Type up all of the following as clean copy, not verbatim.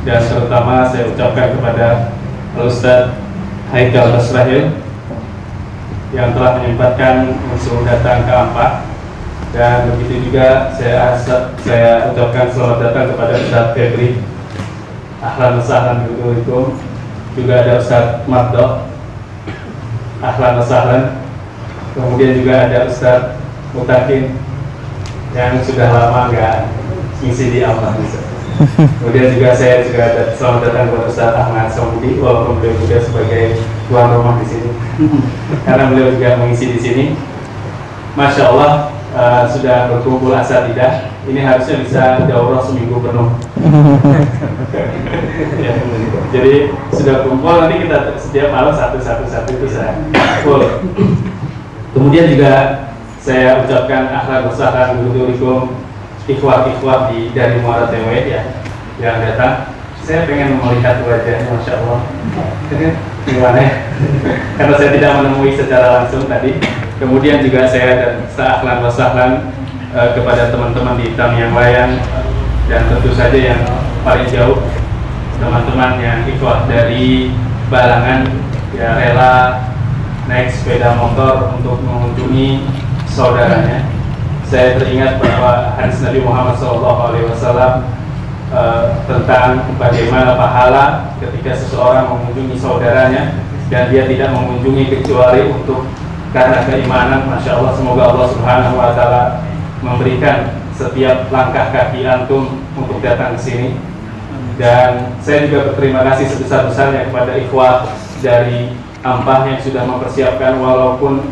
dan terutama saya ucapkan kepada Ustaz Haikal Basrahil yang telah menyempatkan untuk datang ke Ampah, dan begitu juga saya ucapkan selamat datang kepada Ustaz Febri. Ahlan wa sahlan bikum. Juga ada Ustaz Mardo. Ahlan wa sahlan. Kemudian juga ada Ustaz Mutakin yang sudah lama nggak ngisi di Ampah. Kemudian juga saya juga ada selamat datang kepada Ustaz Ahmad Somudi, walaupun beliau juga sebagai tuan rumah di sini, karena beliau juga mengisi di sini. Masya Allah, sudah berkumpul asatidah. Ini harusnya bisa daurah seminggu penuh. Ya, jadi sudah kumpul, nanti kita setiap malam satu itu saya full. Kemudian juga saya ucapkan ahlan wa sahlan bikum ikhwah-ikhwah dari Muara TW ya yang datang. Saya pengen melihat wajahnya, Masya Allah. Gimana ya? Karena saya tidak menemui secara langsung tadi. Kemudian juga saya dan ahlan wa sahlan kepada teman-teman di Tamiang Layang, dan tentu saja yang paling jauh teman-teman yang ikhwah dari Balangan ya rela naik sepeda motor untuk mengunjungi saudaranya. Saya teringat bahwa hadis Nabi Muhammad SAW tentang bagaimana pahala ketika seseorang mengunjungi saudaranya dan dia tidak mengunjungi kecuali untuk karena keimanan. Masya Allah, semoga Allah Subhanahu Wa Taala memberikan setiap langkah kaki antum untuk datang ke sini. Dan saya juga berterima kasih sebesar-besarnya kepada ikhwah dari Ampah yang sudah mempersiapkan, walaupun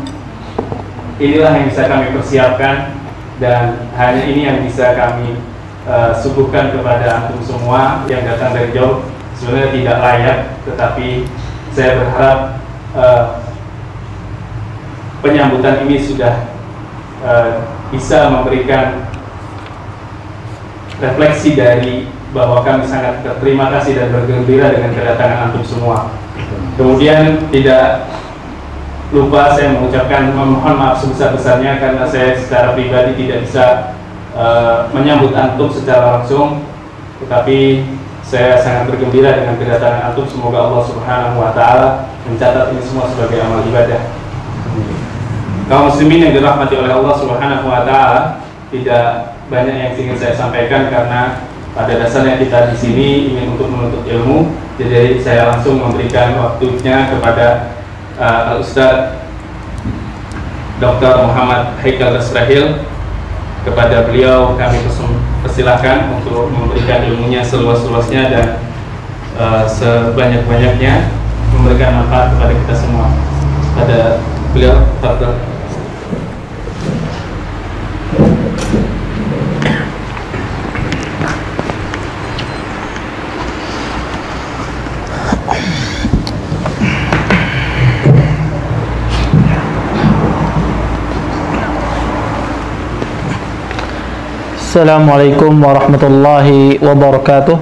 inilah yang bisa kami persiapkan dan hanya ini yang bisa kami suguhkan kepada antum semua yang datang dari jauh. Sebenarnya tidak layak, tetapi saya berharap penyambutan ini sudah bisa memberikan refleksi dari bahwa kami sangat berterima kasih dan bergembira dengan kedatangan antum semua. Kemudian tidak lupa saya mengucapkan memohon maaf sebesar-besarnya karena saya secara pribadi tidak bisa menyambut antum secara langsung, tetapi saya sangat bergembira dengan kedatangan antum. Semoga Allah Subhanahu Wa Taala mencatat ini semua sebagai amal ibadah. Kaum muslimin yang dirahmati oleh Allah Subhanahu Wa Taala, tidak banyak yang ingin saya sampaikan karena pada dasarnya kita di sini ingin untuk menuntut ilmu. Jadi saya langsung memberikan waktunya kepada Al-Ustaz Dr. Muhammad Haikal Basrahil. Kepada beliau kami persilahkan untuk memberikan ilmunya seluas-luasnya dan sebanyak-banyaknya, memberikan manfaat kepada kita semua. Pada beliau, tafadhol. Assalamualaikum warahmatullahi wabarakatuh.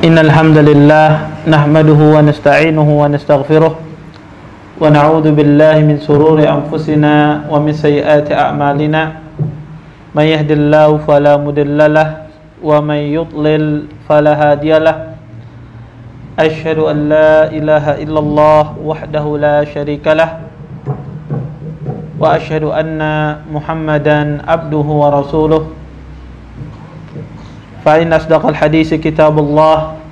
Innal hamdalillah nahmaduhu wa nasta'inuhu wa nastaghfiruh wa na'udzu billahi min shururi anfusina wa min sayyiati a'malina. May yahdihillahu fala mudhillalah wa may yudlil fala hadiyalah. Asyhadu an la ilaha illallah wahdahu la syarikalah wa asyhadu anna Muhammadan abduhu wa rasuluh. Fa inna asdaqal hadisi kitabullah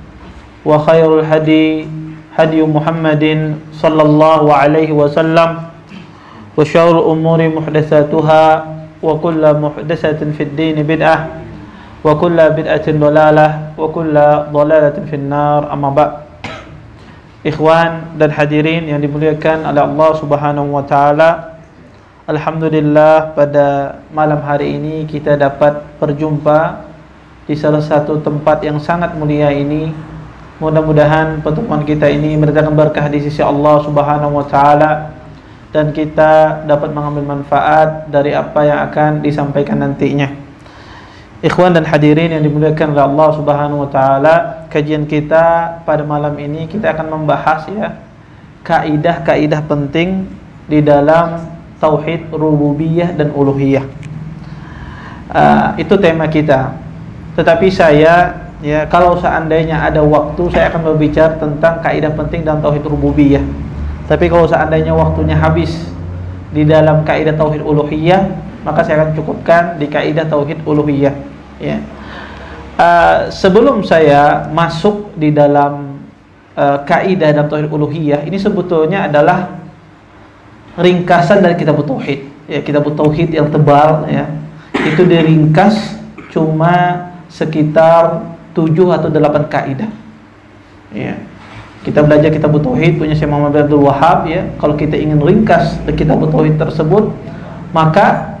wa khairul hadi hadi Muhammadin sallallahu alaihi wasallam wa syarrul umuri muhdatsatuha wa kullu muhdatsatin fid din bid'ah wa kullu bid'atin dhalalah wa kullu dhalalatin fin nar. Amma ba'd. Ikhwan dan hadirin yang dimuliakan oleh Allah Subhanahu wa taala, alhamdulillah pada malam hari ini kita dapat berjumpa di salah satu tempat yang sangat mulia ini. Mudah-mudahan pertemuan kita ini mendatangkan berkah di sisi Allah Subhanahu wa taala dan kita dapat mengambil manfaat dari apa yang akan disampaikan nantinya. Ikhwan dan hadirin yang dimuliakan oleh Allah Subhanahu wa taala, kajian kita pada malam ini kita akan membahas ya kaidah-kaidah penting di dalam tauhid rububiyah dan uluhiyah. Itu tema kita. Tetapi saya, ya, kalau seandainya ada waktu, saya akan berbicara tentang kaidah penting dalam tauhid rububiyah. Tapi kalau seandainya waktunya habis di dalam kaidah tauhid uluhiyah, maka saya akan cukupkan di kaidah tauhid uluhiyah. Ya. Sebelum saya masuk di dalam kaidah dalam tauhid uluhiyah, ini sebetulnya adalah ringkasan dari kitab tauhid. Ya, kitab tauhid yang tebal, ya, itu diringkas cuma sekitar 7 atau 8 kaidah. Ya. Kita belajar kitab tauhid punya Syekh Muhammad Abdul Wahab, ya. Kalau kita ingin ringkas kitab tauhid tersebut, maka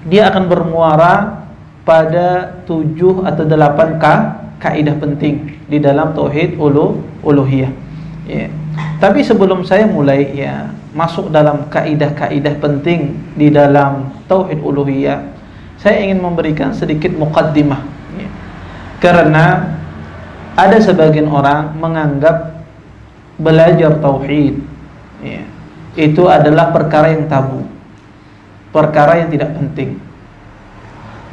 dia akan bermuara pada 7 atau 8 kaidah penting di dalam tauhid uluhiyah. Ya. Tapi sebelum saya mulai, ya, masuk dalam kaidah-kaidah penting di dalam tauhid uluhiyah, saya ingin memberikan sedikit muqaddimah. Ya. Karena ada sebagian orang menganggap belajar tauhid, ya, itu adalah perkara yang tabu, perkara yang tidak penting.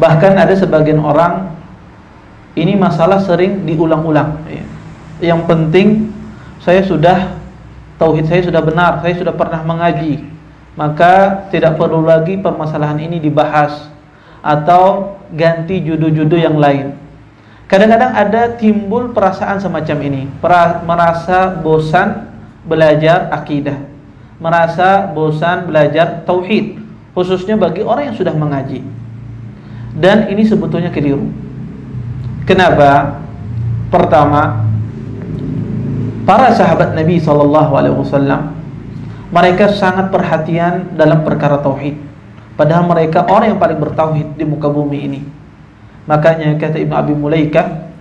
Bahkan ada sebagian orang, ini masalah sering diulang-ulang, ya. Yang penting tauhid saya sudah benar, saya sudah pernah mengaji, maka tidak perlu lagi permasalahan ini dibahas, atau ganti judul-judul yang lain. Kadang-kadang ada timbul perasaan semacam ini, merasa bosan belajar akidah, merasa bosan belajar tauhid, khususnya bagi orang yang sudah mengaji. Dan ini sebetulnya keliru. Kenapa? Pertama, para sahabat Nabi SAW, mereka sangat perhatian dalam perkara tauhid. Padahal mereka orang yang paling bertauhid di muka bumi ini. Makanya kata Ibnu Abi Mulaikah,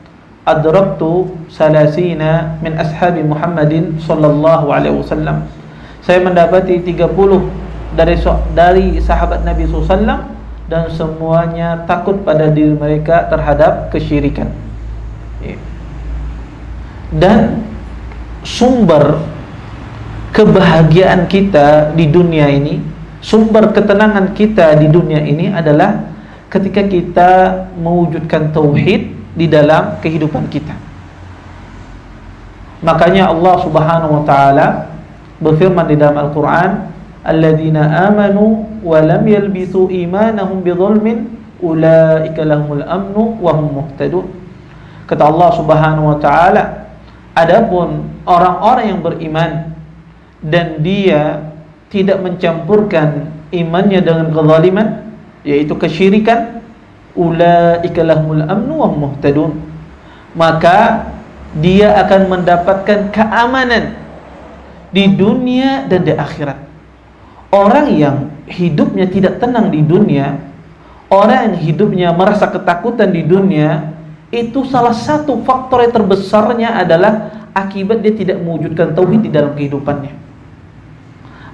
adraktu salasina min ashabi Muhammadin sallallahu alaihi wasallam. Saya mendapati 30 dari sahabat Nabi SAW, dan semuanya takut pada diri mereka terhadap kesyirikan. Dan sumber kebahagiaan kita di dunia ini, sumber ketenangan kita di dunia ini adalah ketika kita mewujudkan tauhid di dalam kehidupan kita. Makanya Allah Subhanahu wa taala berfirman di dalam Al-Qur'an, alladzina amanu wa lam yalbisu imanahum bidzulmin ulaika lahumul amnu wa hum muhtadun. Kata Allah Subhanahu wa taala, adapun orang-orang yang beriman dan dia tidak mencampurkan imannya dengan kezaliman, yaitu kesyirikan, ulaika lahumul amnu wa hum muhtadun, maka dia akan mendapatkan keamanan di dunia dan di akhirat. Orang yang hidupnya tidak tenang di dunia, orang yang hidupnya merasa ketakutan di dunia, itu salah satu faktor yang terbesarnya adalah akibat dia tidak mewujudkan tauhid di dalam kehidupannya.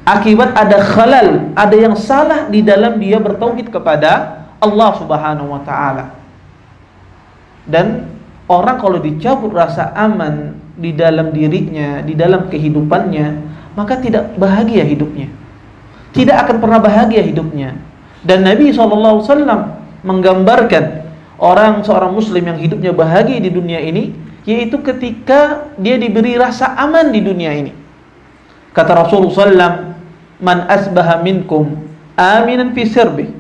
Akibat ada khalal, ada yang salah di dalam dia bertauhid kepada Allah Subhanahu wa taala. Dan orang kalau dicabut rasa aman di dalam dirinya, di dalam kehidupannya, maka tidak bahagia hidupnya. Tidak akan pernah bahagia hidupnya. Dan Nabi SAW menggambarkan seorang muslim yang hidupnya bahagia di dunia ini, yaitu ketika dia diberi rasa aman di dunia ini. Kata Rasulullah SAW, man asbaha minkum aminan fi sirbi,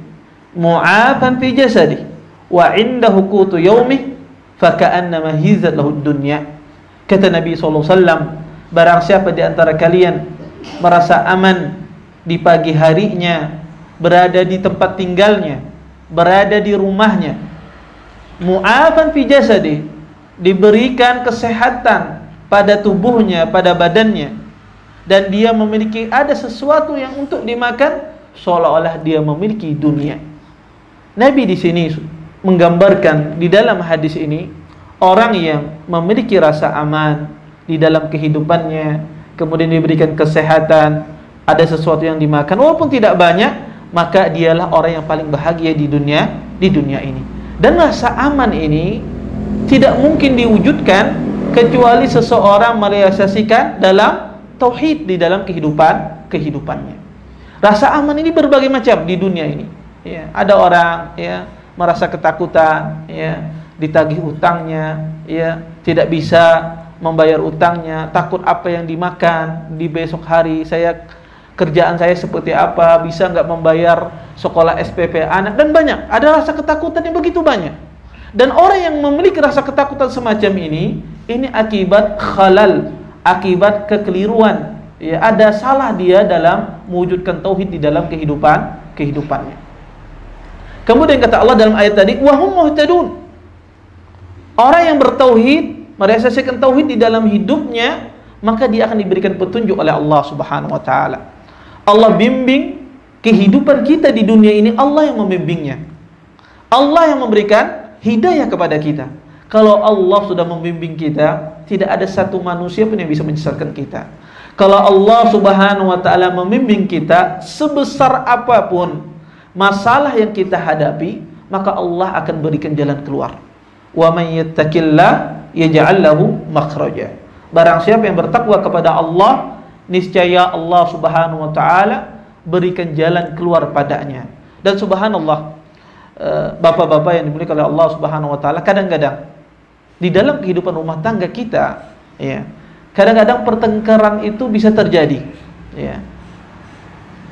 mu'afan fi jasadi, wa indahu qutu yaumih, faka'annama hizat lahu dunya. Kata Nabi SAW, barang siapa di antara kalian merasa aman di pagi harinya, berada di tempat tinggalnya, berada di rumahnya, mu'afan fi jasadi, diberikan kesehatan pada tubuhnya, pada badannya, dan dia memiliki ada sesuatu yang untuk dimakan, seolah-olah dia memiliki dunia. Nabi di sini menggambarkan di dalam hadis ini orang yang memiliki rasa aman di dalam kehidupannya, kemudian diberikan kesehatan, ada sesuatu yang dimakan walaupun tidak banyak, maka dialah orang yang paling bahagia di dunia ini. Dan rasa aman ini tidak mungkin diwujudkan kecuali seseorang merealisasikan dalam tauhid di dalam kehidupannya. Rasa aman ini berbagai macam di dunia ini. Ya, ada orang, ya, merasa ketakutan, ya, ditagih utangnya, ya, tidak bisa membayar utangnya, takut apa yang dimakan di besok hari, kerjaan saya seperti apa, bisa nggak membayar sekolah SPP anak, dan banyak. Ada rasa ketakutan yang begitu banyak. Dan orang yang memiliki rasa ketakutan semacam ini akibat khalal, akibat kekeliruan. Ya, ada salah dia dalam mewujudkan tauhid di dalam kehidupannya. Kemudian kata Allah dalam ayat tadi, wahum muhtadun. Orang yang bertauhid, merealisasikan tauhid di dalam hidupnya, maka dia akan diberikan petunjuk oleh Allah Subhanahu wa taala. Allah bimbing kehidupan kita di dunia ini, Allah yang membimbingnya. Allah yang memberikan hidayah kepada kita. Kalau Allah sudah membimbing kita, tidak ada satu manusia pun yang bisa menyesatkan kita. Kalau Allah Subhanahu wa taala membimbing kita, sebesar apapun masalah yang kita hadapi, maka Allah akan berikan jalan keluar. Wa may yattaqillah yaj'al lahu makhraja. Barang siapa yang bertakwa kepada Allah, niscaya Allah Subhanahu wa taala berikan jalan keluar padanya. Dan subhanallah, bapak-bapak yang dimuliakan oleh Allah Subhanahu wa taala, kadang-kadang di dalam kehidupan rumah tangga kita, ya, kadang-kadang pertengkaran itu bisa terjadi, ya,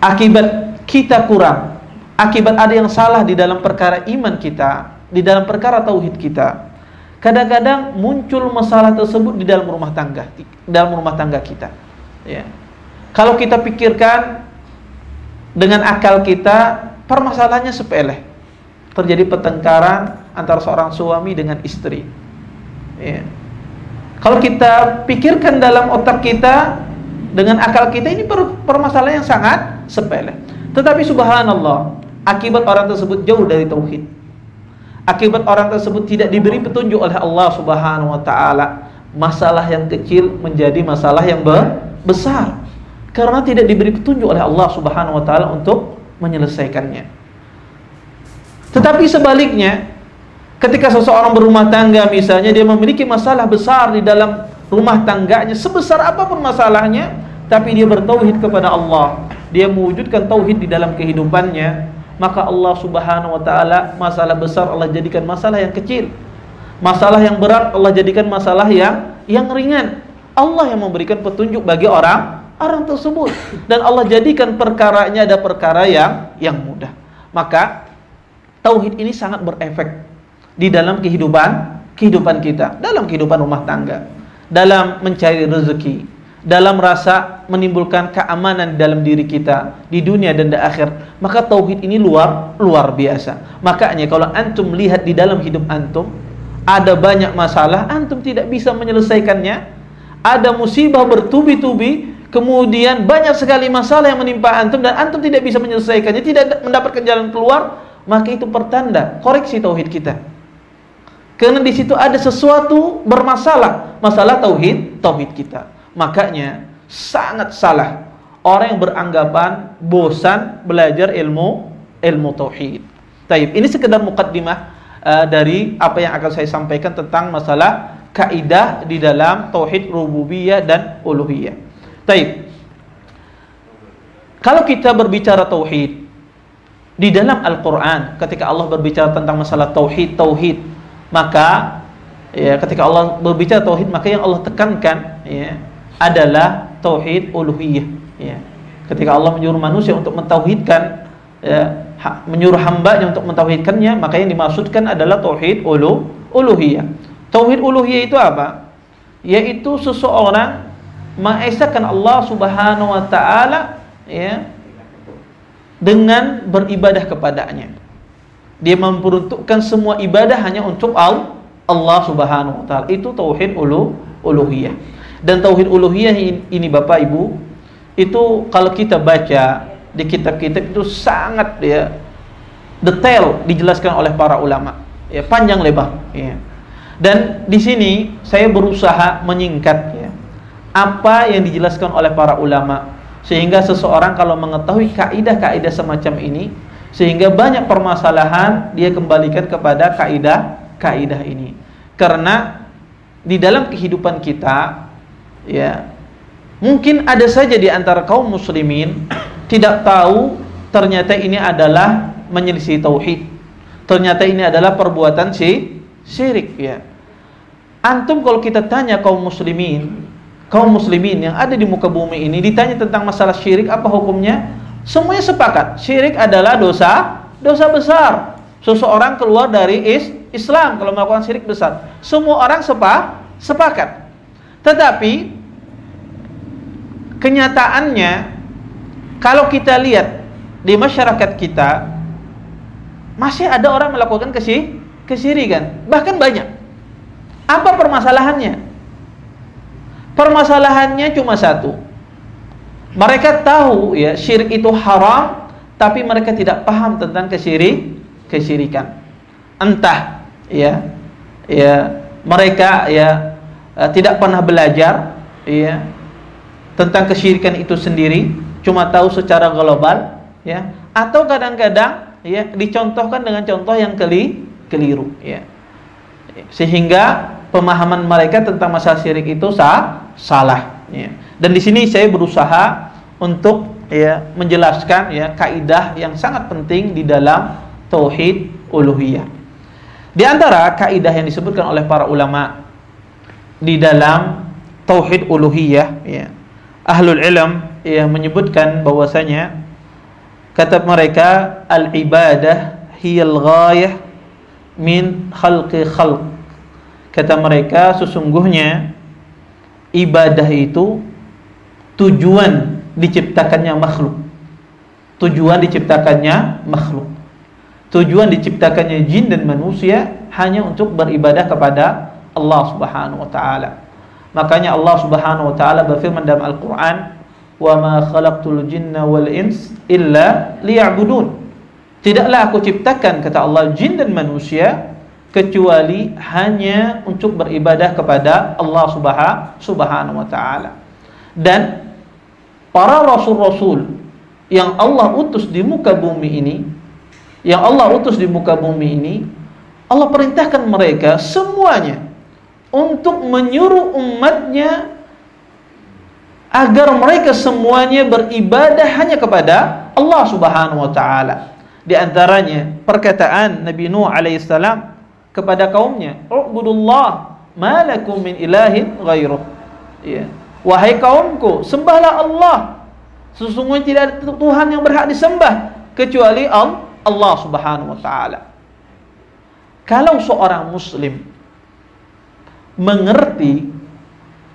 akibat kita kurang, akibat ada yang salah di dalam perkara iman kita, di dalam perkara tauhid kita. Kadang-kadang muncul masalah tersebut di dalam rumah tangga kita, ya. Kalau kita pikirkan dengan akal kita, permasalahannya sepele. Terjadi pertengkaran antara seorang suami dengan istri, ya. Kalau kita pikirkan dalam otak kita, dengan akal kita, ini permasalahan yang sangat sepele. Tetapi subhanallah, akibat orang tersebut jauh dari tauhid, akibat orang tersebut tidak diberi petunjuk oleh Allah Subhanahu wa taala, masalah yang kecil menjadi masalah yang besar karena tidak diberi petunjuk oleh Allah Subhanahu wa taala untuk menyelesaikannya. Tetapi sebaliknya, ketika seseorang berumah tangga misalnya, dia memiliki masalah besar di dalam rumah tangganya, sebesar apapun masalahnya, tapi dia bertauhid kepada Allah, dia mewujudkan tauhid di dalam kehidupannya, maka Allah Subhanahu wa taala masalah besar Allah jadikan masalah yang kecil, masalah yang berat Allah jadikan masalah yang ringan. Allah yang memberikan petunjuk bagi orang tersebut, dan Allah jadikan perkaranya ada perkara yang mudah. Maka tauhid ini sangat berefek di dalam kehidupan kita, dalam kehidupan rumah tangga, dalam mencari rezeki, dalam rasa menimbulkan keamanan dalam diri kita di dunia dan di akhir. Maka tauhid ini luar biasa. Makanya kalau antum lihat di dalam hidup antum ada banyak masalah, antum tidak bisa menyelesaikannya, ada musibah bertubi-tubi, kemudian banyak sekali masalah yang menimpa antum dan antum tidak bisa menyelesaikannya, tidak mendapatkan jalan keluar, maka itu pertanda koreksi tauhid kita. Karena di situ ada sesuatu bermasalah, masalah tauhid kita. Makanya sangat salah orang yang beranggapan bosan belajar ilmu tauhid. Taib, ini sekedar mukaddimah dari apa yang akan saya sampaikan tentang masalah kaidah di dalam tauhid rububiyah dan uluhiyah. Taib, kalau kita berbicara tauhid di dalam Al-Quran, ketika Allah berbicara tentang masalah tauhid, maka ya, ketika Allah berbicara tauhid, maka yang Allah tekankan ya adalah tauhid uluhiyah, ya. Ketika Allah menyuruh manusia untuk mentauhidkan, ya, menyuruh hambanya untuk mentauhidkannya, maka yang dimaksudkan adalah tauhid uluhiyah. Tauhid uluhiyah itu apa? Yaitu seseorang mengesahkan Allah Subhanahu wa taala, ya, dengan beribadah kepadanya. Dia memperuntukkan semua ibadah hanya untuk Allah Subhanahu wa taala. Itu tauhid uluhiyah. Dan tauhid uluhiyah ini Bapak Ibu, itu kalau kita baca di kitab-kitab itu sangat ya detail dijelaskan oleh para ulama, ya, panjang lebar, ya. Dan di sini saya berusaha menyingkat, ya, apa yang dijelaskan oleh para ulama, sehingga seseorang kalau mengetahui kaidah-kaidah semacam ini, sehingga banyak permasalahan dia kembalikan kepada kaidah ini. Karena di dalam kehidupan kita, ya, mungkin ada saja di antara kaum muslimin tidak tahu ternyata ini adalah menyelisih tauhid, ternyata ini adalah perbuatan Syirik, ya. Antum kalau kita tanya kaum muslimin yang ada di muka bumi ini, ditanya tentang masalah syirik, apa hukumnya? Semuanya sepakat, syirik adalah dosa besar. Seseorang keluar dari Islam kalau melakukan syirik besar. Semua orang sepakat. Tetapi kenyataannya, kalau kita lihat di masyarakat kita, masih ada orang melakukan kesyirikan, bahkan banyak. Apa permasalahannya? Permasalahannya cuma satu. Mereka tahu ya syirik itu haram, tapi mereka tidak paham tentang kesyirikan. Entah mereka tidak pernah belajar tentang kesyirikan itu sendiri, cuma tahu secara global, atau kadang-kadang dicontohkan dengan contoh yang keliru, sehingga pemahaman mereka tentang masalah syirik itu salah. Dan di sini saya berusaha untuk menjelaskan kaidah yang sangat penting di dalam tauhid uluhiyah. Di antara kaidah yang disebutkan oleh para ulama di dalam tauhid uluhiyah, ahlul ilm menyebutkan bahwasanya, kata mereka, al-ibadah hiyal ghayah min khalqi khalq. Kata mereka, sesungguhnya ibadah itu tujuan diciptakannya makhluk. Tujuan diciptakannya jin dan manusia hanya untuk beribadah kepada Allah Subhanahu wa taala. Makanya Allah Subhanahu wa taala berfirman dalam Al-Qur'an, "Wa ma khalaqtul jinna wal ins illa liya'budun." Tidaklah aku ciptakan, kata Allah, jin dan manusia kecuali hanya untuk beribadah kepada Allah Subhanahu wa taala. Dan para rasul-rasul yang Allah utus di muka bumi ini, Allah perintahkan mereka semuanya untuk menyuruh umatnya agar mereka semuanya beribadah hanya kepada Allah Subhanahu wa taala. Di antaranya perkataan Nabi Nuh alaihissalam kepada kaumnya, "Ubudullah ma lakum min ilahin ghairuh." Wahai kaumku, sembahlah Allah. Sesungguhnya tidak ada Tuhan yang berhak disembah kecuali Allah Subhanahu wa taala. Kalau seorang muslim mengerti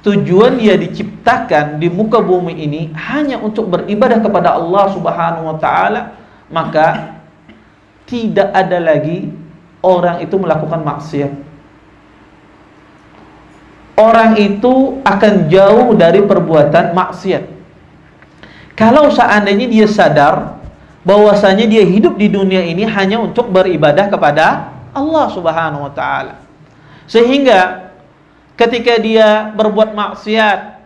tujuan dia diciptakan di muka bumi ini hanya untuk beribadah kepada Allah Subhanahu wa taala, maka tidak ada lagi orang itu melakukan maksiat. Orang itu akan jauh dari perbuatan maksiat. Kalau seandainya dia sadar bahwasanya dia hidup di dunia ini hanya untuk beribadah kepada Allah Subhanahu wa taala. Sehingga ketika dia berbuat maksiat,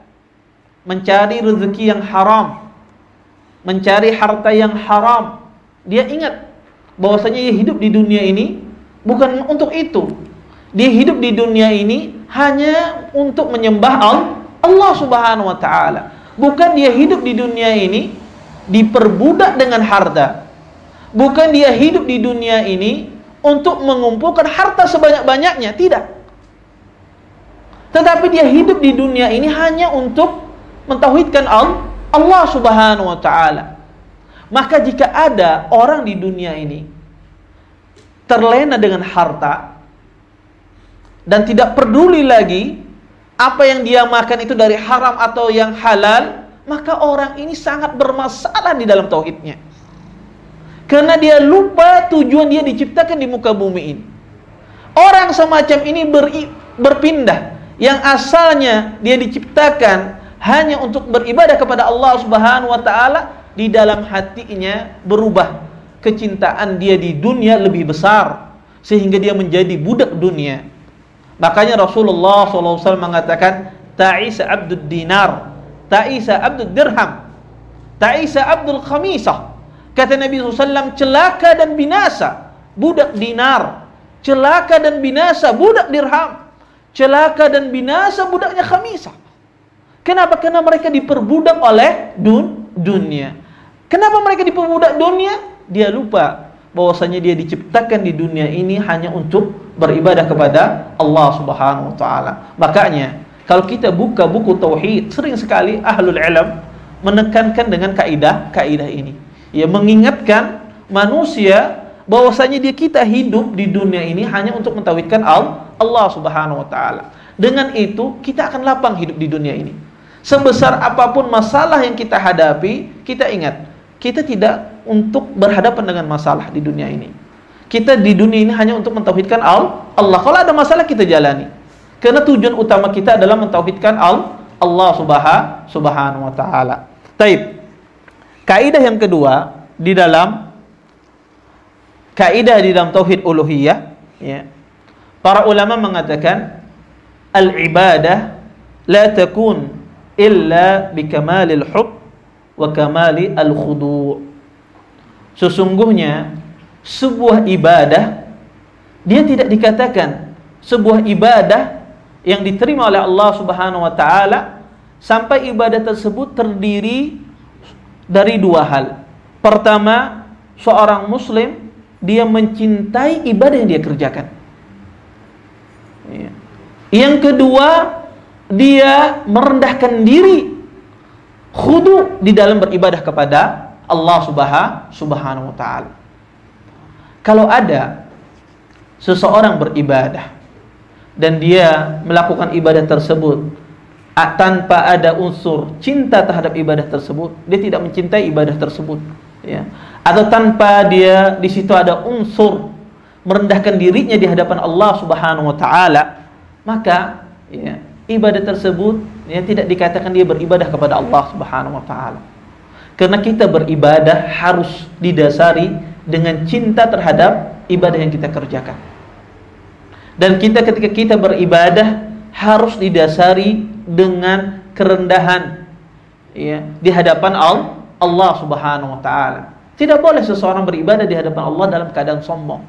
mencari rezeki yang haram, mencari harta yang haram, dia ingat bahwasanya dia hidup di dunia ini bukan untuk itu. Dia hidup di dunia ini hanya untuk menyembah Allah Subhanahu wa taala. Bukan dia hidup di dunia ini diperbudak dengan harta. Bukan dia hidup di dunia ini untuk mengumpulkan harta sebanyak-banyaknya, tidak. Tetapi dia hidup di dunia ini hanya untuk mentauhidkan Allah Subhanahu wa taala. Maka jika ada orang di dunia ini terlena dengan harta dan tidak peduli lagi apa yang dia makan itu dari haram atau yang halal, maka orang ini sangat bermasalah di dalam tauhidnya. Karena dia lupa tujuan dia diciptakan di muka bumi ini. Orang semacam ini berpindah, yang asalnya dia diciptakan hanya untuk beribadah kepada Allah Subhanahu wa taala, di dalam hatinya berubah. Kecintaan dia di dunia lebih besar sehingga dia menjadi budak dunia. Makanya Rasulullah SAW mengatakan, ta'isa abdud dinar, ta'isa abdud dirham, ta'isa abdul khamisah. Kata Nabi SAW, celaka dan binasa budak dinar, celaka dan binasa budak dirham, celaka dan binasa budaknya khamisah. Kenapa? Karena mereka diperbudak oleh dunia. Kenapa mereka diperbudak dunia? Dia lupa bahwasanya dia diciptakan di dunia ini hanya untuk beribadah kepada Allah Subhanahu wa taala. Makanya kalau kita buka buku tauhid, sering sekali ahlul ilm menekankan dengan kaidah ini. Ya, mengingatkan manusia bahwasanya kita hidup di dunia ini hanya untuk mentauhidkan Allah Subhanahu wa taala. Dengan itu kita akan lapang hidup di dunia ini. Sebesar apapun masalah yang kita hadapi, kita ingat, kita tidak untuk berhadapan dengan masalah di dunia ini. Kita di dunia ini hanya untuk mentauhidkan Allah. Kalau ada masalah kita jalani. Karena tujuan utama kita adalah mentauhidkan Allah Subhanahu wa taala. Taib. Kaidah yang kedua di dalam tauhid uluhiyah, ya. Para ulama mengatakan al-ibadah la takun illa bikamalil hub wa kamali al-khudu'. Sesungguhnya sebuah ibadah dia tidak dikatakan sebuah ibadah yang diterima oleh Allah Subhanahu wa taala sampai ibadah tersebut terdiri dari dua hal. Pertama, seorang muslim dia mencintai ibadah yang dia kerjakan. Yang kedua, dia merendahkan diri, khudu di dalam beribadah kepada Allah Subhanahu wa taala. Kalau ada seseorang beribadah dan dia melakukan ibadah tersebut tanpa ada unsur cinta terhadap ibadah tersebut, dia tidak mencintai ibadah tersebut, ya. Atau tanpa dia di situ ada unsur merendahkan dirinya di hadapan Allah Subhanahu wa taala, maka ya, ibadah tersebut ya tidak dikatakan dia beribadah kepada Allah Subhanahu wa taala. Karena kita beribadah harus didasari dengan cinta terhadap ibadah yang kita kerjakan. Dan ketika kita beribadah harus didasari dengan kerendahan, ya, di hadapan Allah Subhanahu wa taala. Tidak boleh seseorang beribadah di hadapan Allah dalam keadaan sombong.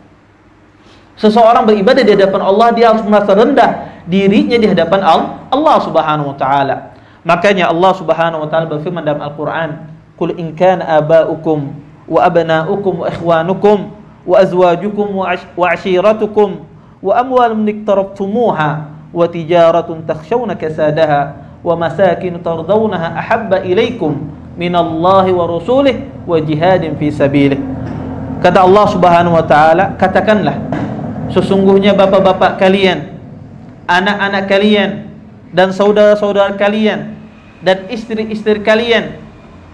Seseorang beribadah di hadapan Allah, dia harus merasa rendah dirinya di hadapan Allah Subhanahu wa taala. Makanya Allah Subhanahu wa taala berfirman dalam Al-Qur'an, "Qul in kana aba'ukum wa abna'ukum wa ikhwanukum wa azwajukum wa ashiratukum wa amwalun iqtarabtumuha wa tijaratun takhshawna kasadaha wa masakin tardawnaha ahabba ilaikum minallahi wa rasulih wa jihadin fi sabilih." Kata Allah Subhanahu wa taala, katakanlah, sesungguhnya bapak-bapak kalian, anak-anak kalian, dan saudara-saudara kalian, dan istri-istri kalian,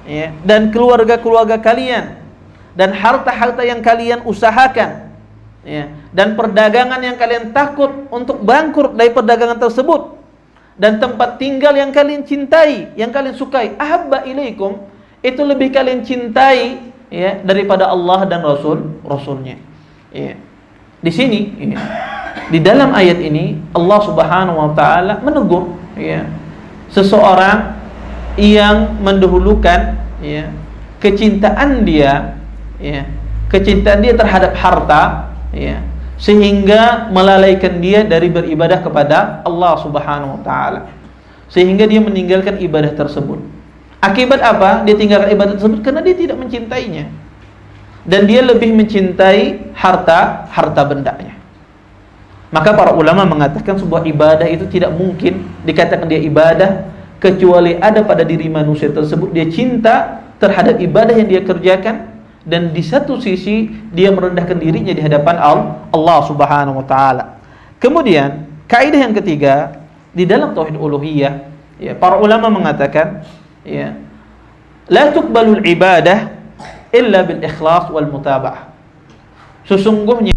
ya, dan keluarga-keluarga kalian, dan harta-harta yang kalian usahakan, ya, dan perdagangan yang kalian takut untuk bangkrut dari perdagangan tersebut, dan tempat tinggal yang kalian cintai, yang kalian sukai, ahabba ilaikum, itu lebih kalian cintai, ya, daripada Allah dan Rasulnya. Ya. Di sini, ya, di dalam ayat ini Allah Subhanahu wa taala menegur, ya, seseorang yang mendahulukan, ya, kecintaan dia, ya, kecintaan dia terhadap harta, ya, sehingga melalaikan dia dari beribadah kepada Allah Subhanahu wa taala, sehingga dia meninggalkan ibadah tersebut. Akibat apa? Dia tinggalkan ibadah tersebut karena dia tidak mencintainya. Dan dia lebih mencintai harta bendanya. Maka para ulama mengatakan sebuah ibadah itu tidak mungkin dikatakan dia ibadah kecuali ada pada diri manusia tersebut dia cinta terhadap ibadah yang dia kerjakan, dan di satu sisi dia merendahkan dirinya di hadapan Allah Subhanahu wa taala. Kemudian kaidah yang ketiga di dalam tauhid uluhiyah, ya, para ulama mengatakan, ya, la tuqbalul ibadah illa bil ikhlas wal mutaba'ah. Sesungguhnya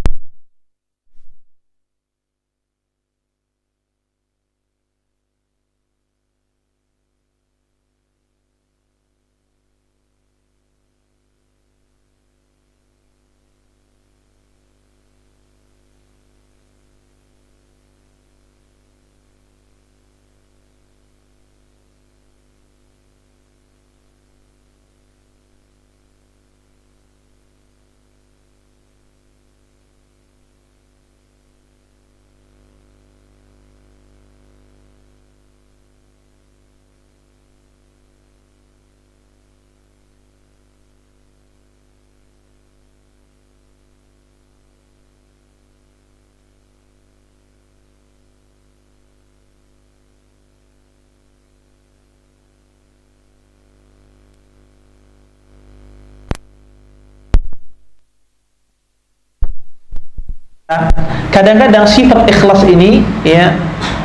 kadang-kadang sifat ikhlas ini ya,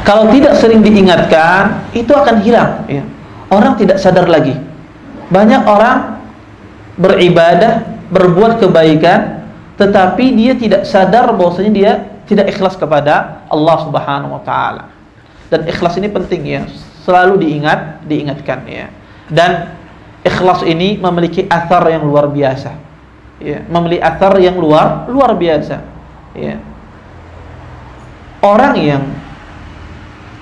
kalau tidak sering diingatkan itu akan hilang ya. Orang tidak sadar lagi. Banyak orang beribadah, berbuat kebaikan, tetapi dia tidak sadar bahwasanya dia tidak ikhlas kepada Allah Subhanahu wa taala. Dan ikhlas ini penting ya, selalu diingatkan ya. Dan ikhlas ini memiliki athar yang luar biasa. Ya, memiliki athar yang luar biasa. Ya. Orang yang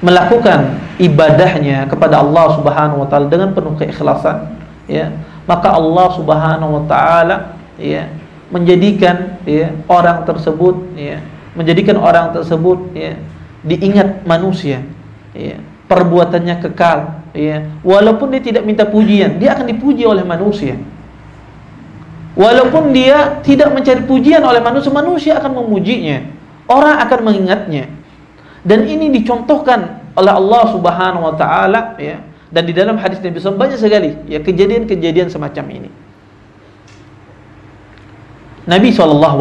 melakukan ibadahnya kepada Allah Subhanahu wa taala dengan penuh keikhlasan, ya, maka Allah Subhanahu wa taala ya menjadikan ya orang tersebut ya, diingat manusia ya, perbuatannya kekal ya, walaupun dia tidak minta pujian, dia akan dipuji oleh manusia. Walaupun dia tidak mencari pujian oleh manusia, manusia akan memujinya. Orang akan mengingatnya. Dan ini dicontohkan oleh Allah Subhanahu wa taala ya. Dan di dalam hadis Nabi SAW banyak sekali ya kejadian-kejadian semacam ini. Nabi SAW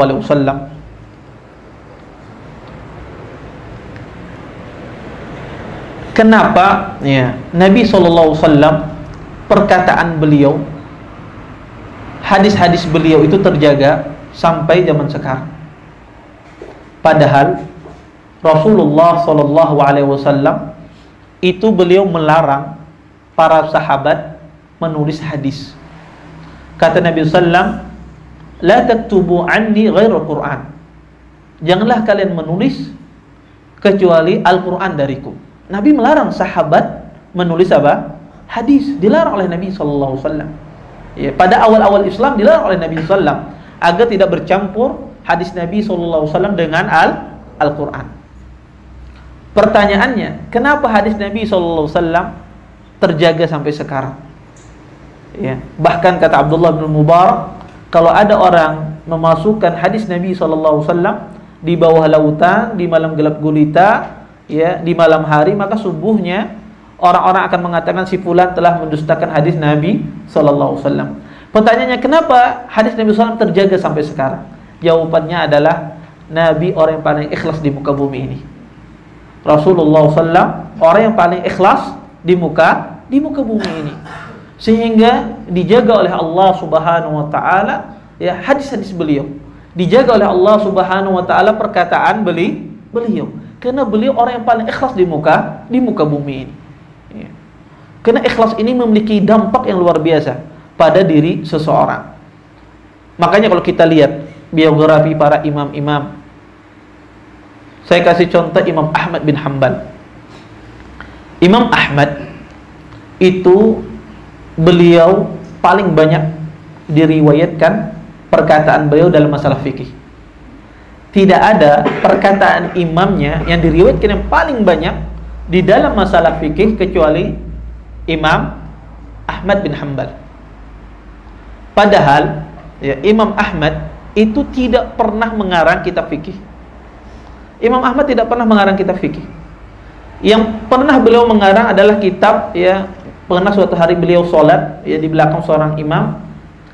kenapa ya Nabi SAW perkataan beliau, hadis-hadis beliau itu terjaga sampai zaman sekarang. Padahal Rasulullah SAW itu beliau melarang para sahabat menulis hadis. Kata Nabi SAW, la taktubu anni ghairul Quran. Janganlah kalian menulis kecuali Al-Quran dariku. Nabi melarang sahabat menulis apa? Hadis. Dilarang oleh Nabi SAW. Ya, pada awal-awal Islam dilarang oleh Nabi SAW agar tidak bercampur hadis Nabi SAW dengan Al-Quran. Pertanyaannya, kenapa hadis Nabi SAW terjaga sampai sekarang? Ya, bahkan kata Abdullah bin Mubarak, kalau ada orang memasukkan hadis Nabi SAW di bawah lautan, di malam gelap gulita, ya, di malam hari, maka subuhnya orang-orang akan mengatakan si fulan telah mendustakan hadis Nabi SAW. Pertanyaannya, kenapa hadis Nabi SAW terjaga sampai sekarang? Jawabannya adalah Nabi orang yang paling ikhlas di muka bumi ini. Rasulullah SAW orang yang paling ikhlas di muka bumi ini, sehingga dijaga oleh Allah Subhanahu wa taala ya hadis-hadis beliau, dijaga oleh Allah Subhanahu wa taala perkataan beliau, karena beliau orang yang paling ikhlas di muka bumi ini. Ya. Karena ikhlas ini memiliki dampak yang luar biasa pada diri seseorang. Makanya kalau kita lihat biografi para imam-imam, saya kasih contoh Imam Ahmad bin Hanbal. Imam Ahmad itu beliau paling banyak diriwayatkan perkataan beliau dalam masalah fikih. Tidak ada perkataan imamnya yang diriwayatkan yang paling banyak di dalam masalah fikih kecuali Imam Ahmad bin Hanbal. Padahal ya, Imam Ahmad itu tidak pernah mengarang kitab fikih. Imam Ahmad tidak pernah mengarang kitab fikih. Yang pernah beliau mengarang adalah kitab ya, pernah suatu hari beliau sholat ya di belakang seorang imam,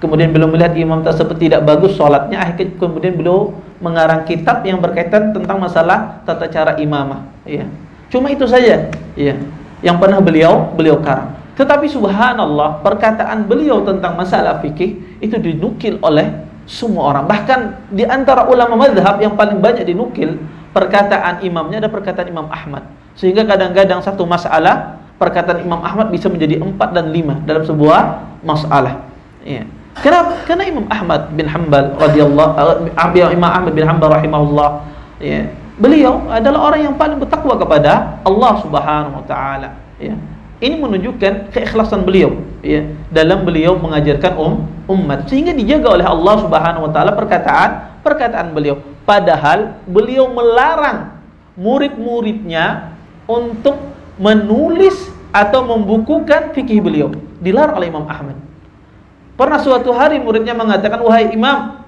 kemudian beliau melihat imam tersebut tidak bagus sholatnya, akhirnya kemudian beliau mengarang kitab yang berkaitan tentang masalah tata cara imamah ya. Cuma itu saja ya yang pernah beliau karang. Tetapi subhanallah, perkataan beliau tentang masalah fikih itu dinukil oleh semua orang. Bahkan di antara ulama mazhab yang paling banyak dinukil perkataan imamnya ada perkataan Imam Ahmad. Sehingga kadang-kadang satu masalah perkataan Imam Ahmad bisa menjadi 4 dan 5 dalam sebuah masalah. Ya. Kenapa? Karena Imam Ahmad bin Hanbal Imam Ahmad bin Hanbal rahimahullah ya, beliau adalah orang yang paling bertakwa kepada Allah Subhanahu wa taala ya. Ini menunjukkan keikhlasan beliau ya, dalam beliau mengajarkan umat, sehingga dijaga oleh Allah Subhanahu wa taala perkataan beliau. Padahal beliau melarang murid-muridnya untuk menulis atau membukukan fikih beliau. Dilarang oleh Imam Ahmad. Pernah suatu hari muridnya mengatakan, "Wahai Imam,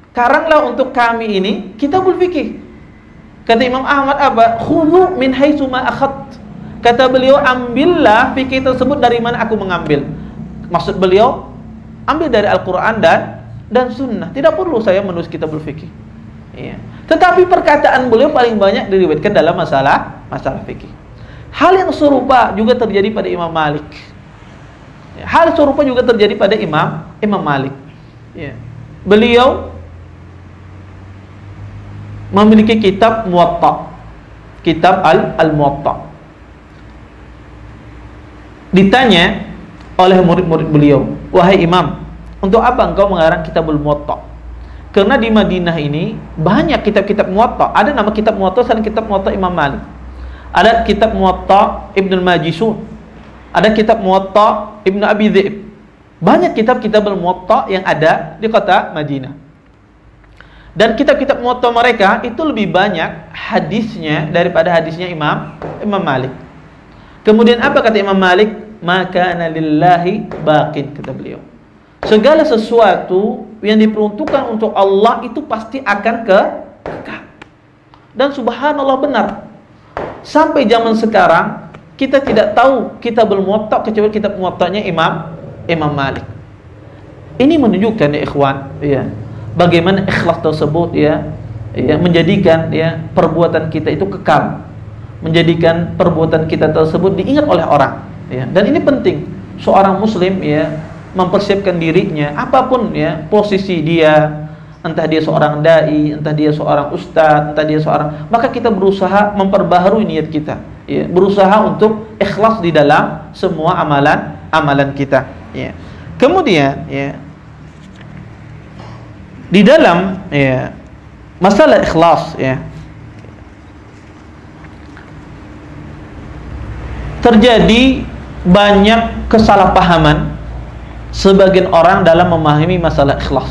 karanglah untuk kami ini kitabul fikih." Kata Imam Ahmad apa? "Khudhu min haitsu ma akhadh." Kata beliau, ambillah fikih tersebut dari mana aku mengambil. Maksud beliau, ambil dari Al-Quran dan sunnah. Tidak perlu saya menulis kitabul fikih. Ya. Tetapi perkataan beliau paling banyak diriwayatkan dalam masalah fikih. Hal yang serupa juga terjadi pada Imam Malik. Hal serupa juga terjadi pada Imam Malik. Ya. Beliau memiliki kitab Muwatta, kitab Al-Muwatta. Ditanya oleh murid-murid beliau, "Wahai Imam, untuk apa engkau mengarang kitabul Muwatta?" Karena di Madinah ini banyak kitab-kitab Muwatta. Ada nama kitab Muwatta dan kitab Muwatta Imam Malik. Ada kitab Muwatta Ibnul Majisun. Ada kitab Muwatta Ibnu Abi Dhi'b. Banyak kitab-kitab Muwatta yang ada di kota Madinah. Dan kitab-kitab Muwatta mereka itu lebih banyak hadisnya daripada hadisnya Imam Malik. Kemudian apa kata Imam Malik? Maka lillahi baqin, kata beliau. Segala sesuatu yang diperuntukkan untuk Allah itu pasti akan kekal. Dan subhanallah benar. Sampai zaman sekarang kita tidak tahu kitabul Muwatta kecuali kitab Muwattanya Imam Malik. Ini menunjukkan ya ikhwan, ya, bagaimana ikhlas tersebut ya menjadikan ya perbuatan kita itu kekal. Menjadikan perbuatan kita tersebut diingat oleh orang. Ya, dan ini penting seorang muslim ya mempersiapkan dirinya apapun ya posisi dia, entah dia seorang dai, entah dia seorang ustadz, entah dia seorang, maka kita berusaha memperbaharui niat kita ya, berusaha untuk ikhlas di dalam semua amalan kita ya. Kemudian ya di dalam ya masalah ikhlas ya terjadi banyak kesalahpahaman sebagian orang dalam memahami masalah ikhlas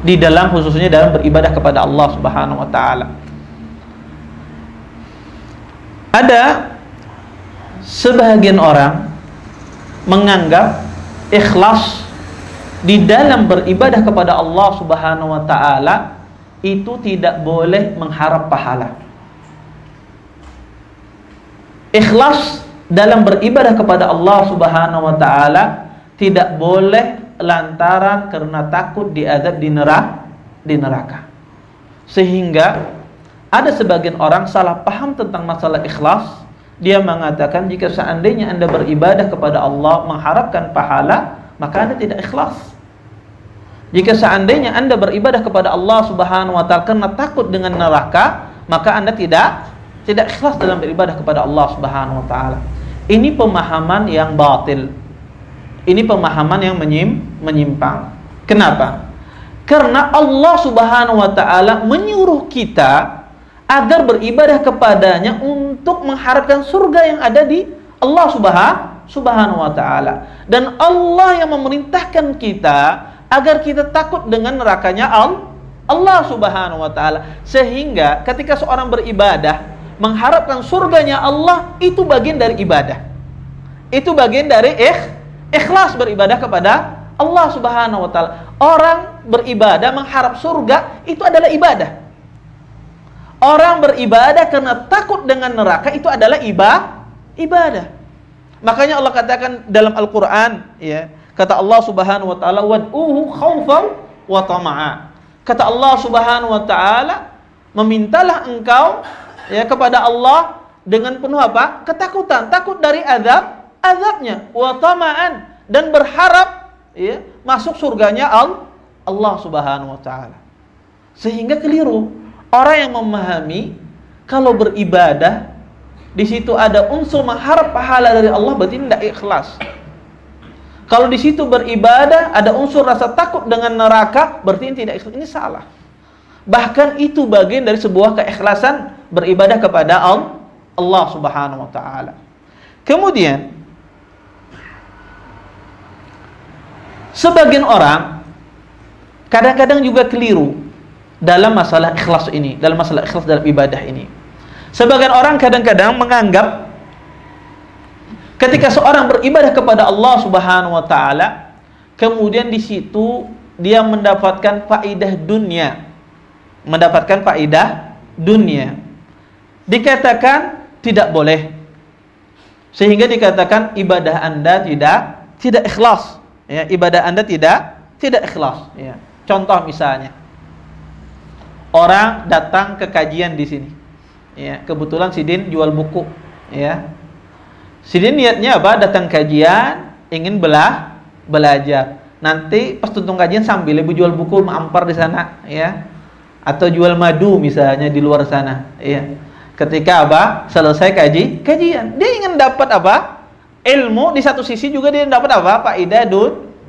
di dalam khususnya dalam beribadah kepada Allah Subhanahu wa taala. Ada sebagian orang menganggap ikhlas di dalam beribadah kepada Allah Subhanahu wa taala itu tidak boleh mengharap pahala. Ikhlas dalam beribadah kepada Allah Subhanahu wa taala tidak boleh lantaran karena takut diazab di neraka. Sehingga ada sebagian orang salah paham tentang masalah ikhlas. Dia mengatakan jika seandainya Anda beribadah kepada Allah mengharapkan pahala, maka Anda tidak ikhlas. Jika seandainya Anda beribadah kepada Allah Subhanahu wa taala karena takut dengan neraka, maka Anda tidak ikhlas dalam beribadah kepada Allah Subhanahu wa taala. Ini pemahaman yang batil. Ini pemahaman yang menyimpang. Kenapa? Karena Allah Subhanahu wa taala menyuruh kita agar beribadah kepadanya untuk mengharapkan surga yang ada di Allah Subhanahu wa taala. Dan Allah yang memerintahkan kita agar kita takut dengan nerakanya Allah Subhanahu wa taala. Sehingga ketika seorang beribadah mengharapkan surganya Allah, itu bagian dari ibadah. Itu bagian dari ikhlas beribadah kepada Allah Subhanahu wa taala. Orang beribadah mengharap surga itu adalah ibadah. Orang beribadah karena takut dengan neraka itu adalah ibadah. Makanya Allah katakan dalam Al-Qur'an ya, kata Allah Subhanahu wa taala wad'uhu khaufan wa tama'a. Kata Allah Subhanahu wa taala, memintalah engkau ya kepada Allah dengan penuh apa? Ketakutan, takut dari azabnya, wa tama'an, dan berharap ya masuk surganya Allah Subhanahu wa taala. Sehingga keliru orang yang memahami kalau beribadah di situ ada unsur mengharap pahala dari Allah, berarti tidak ikhlas. Kalau di situ beribadah ada unsur rasa takut dengan neraka, berarti ini tidak ikhlas. Ini salah. Bahkan itu bagian dari sebuah keikhlasan beribadah kepada Allah Subhanahu wa taala. Kemudian sebagian orang kadang-kadang juga keliru dalam masalah ikhlas ini, dalam masalah ikhlas dalam ibadah ini. Sebagian orang kadang-kadang menganggap ketika seorang beribadah kepada Allah Subhanahu wa taala, kemudian di situ dia mendapatkan faedah dunia. Mendapatkan faedah dunia. Dikatakan tidak boleh. Sehingga dikatakan ibadah Anda tidak ikhlas. Ya, ibadah Anda tidak ikhlas. Ya. Contoh misalnya, orang datang ke kajian di sini. Ya, kebetulan Sidin jual buku, ya. Sidin niatnya apa? Datang kajian, ingin belajar. Nanti pas tuntung kajian sambil ibu jual buku mampar di sana, ya. Atau jual madu misalnya di luar sana, ya. Ketika apa? Selesai kajian, dia ingin dapat apa? Ilmu, di satu sisi juga dia dapat apa? Faedah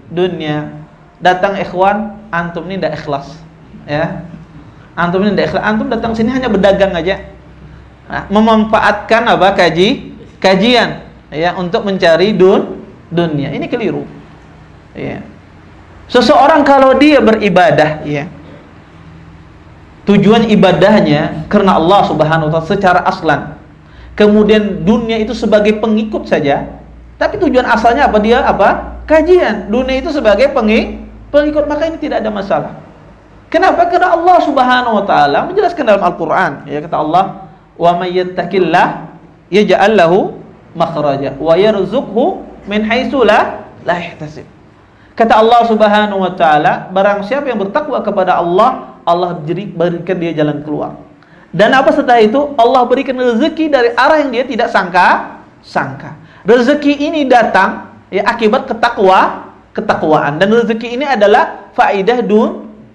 dunia. Datang ikhwan, antum ini tidak ikhlas, ya. Antum ini tidak ikhlas. Antum datang sini hanya berdagang aja. Nah, memanfaatkan apa? Kajian, ya, untuk mencari dunia. Ini keliru. Ya. Seseorang kalau dia beribadah, ya, tujuan ibadahnya karena Allah Subhanahu wa taala secara aslan. Kemudian dunia itu sebagai pengikut saja. Tapi tujuan asalnya apa? Dia apa? Kajian. Dunia itu sebagai pengikut, maka ini tidak ada masalah. Kenapa? Karena Allah Subhanahu wa taala menjelaskan dalam Al-Qur'an, ya, kata Allah, "Wa may yattaqillah yaj'al lahu makhraja wa yarzuqhu min haitsu la yahtasib." Kata Allah Subhanahu wa taala, barang siapa yang bertakwa kepada Allah, Allah berikan dia jalan keluar. Dan apa setelah itu? Allah berikan rezeki dari arah yang dia tidak sangka. Rezeki ini datang, ya, akibat ketakwaan, dan rezeki ini adalah faedah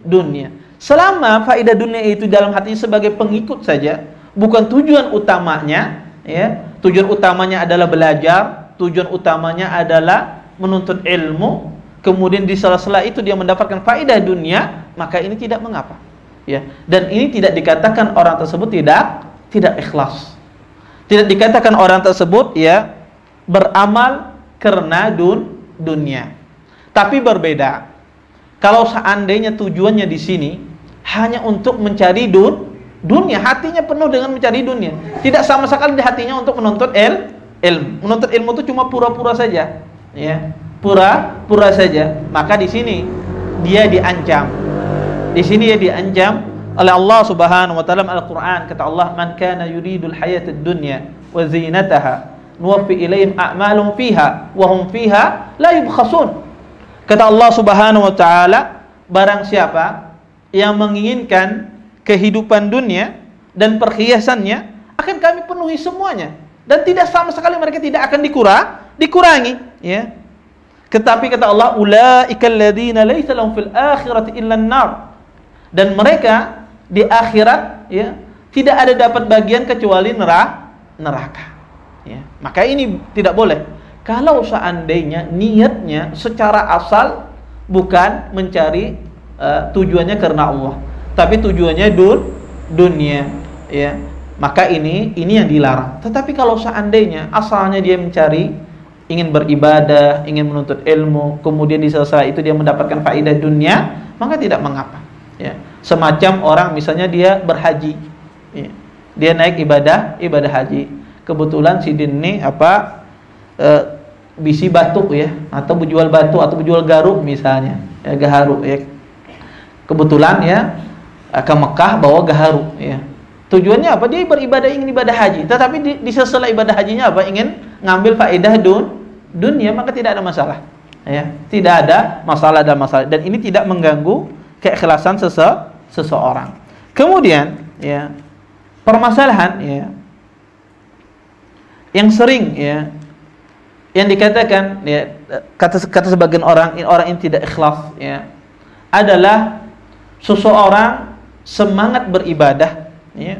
dunia. Selama faedah dunia itu dalam hatinya sebagai pengikut saja, bukan tujuan utamanya, ya. Tujuan utamanya adalah belajar, tujuan utamanya adalah menuntut ilmu. Kemudian di sela-sela itu dia mendapatkan faedah dunia, maka ini tidak mengapa, ya. Dan ini tidak dikatakan orang tersebut tidak ikhlas. Tidak dikatakan orang tersebut, ya, beramal karena dunia. Tapi berbeda. Kalau seandainya tujuannya di sini hanya untuk mencari dunia, hatinya penuh dengan mencari dunia, tidak sama sekali di hatinya untuk menuntut ilmu. Menuntut ilmu itu cuma pura-pura saja, ya. Pura-pura saja, maka di sini dia diancam. Di sini dia diancam oleh Allah Subhanahu wa taala dalam Al-Qur'an. Kata Allah, "Man kana yuridul hayatad dunya wa zinataha nuwaffi ilaihim a'malahum fiha wa hum fiha la yubkhasun." Kata Allah Subhanahu wa taala, barang siapa yang menginginkan kehidupan dunia dan perhiasannya, akan kami penuhi semuanya, dan tidak sama sekali mereka tidak akan dikurangi, ya. Tetapi kata Allah, ulaikal ladzina laisa lahum fil akhirati illa an-nar. Dan mereka di akhirat, ya, tidak ada dapat bagian kecuali neraka. Ya. Maka ini tidak boleh. Kalau seandainya niatnya secara asal bukan mencari tujuannya karena Allah, tapi tujuannya dunia, ya, maka ini yang dilarang. Tetapi kalau seandainya asalnya dia mencari, ingin beribadah, ingin menuntut ilmu, kemudian di sela-sela itu dia mendapatkan faedah dunia, maka tidak mengapa, ya. Semacam orang misalnya dia berhaji, ya. Dia naik ibadah haji. Kebetulan si ini bisi batu, ya, atau berjual batu atau berjual garuk misalnya, ya, gaharu, ya. Kebetulan, ya, ke Mekah bawa gaharu, ya. Tujuannya apa? Dia beribadah, ingin ibadah haji. Tetapi di sela ibadah hajinya apa? Ingin ngambil faedah dunia, maka tidak ada masalah, ya. Tidak ada masalah. Dan ini tidak mengganggu keikhlasan seseorang. Kemudian, ya, permasalahan, ya, yang sering, ya, yang dikatakan, ya, kata sebagian orang yang tidak ikhlas, ya, adalah seseorang semangat beribadah, ya,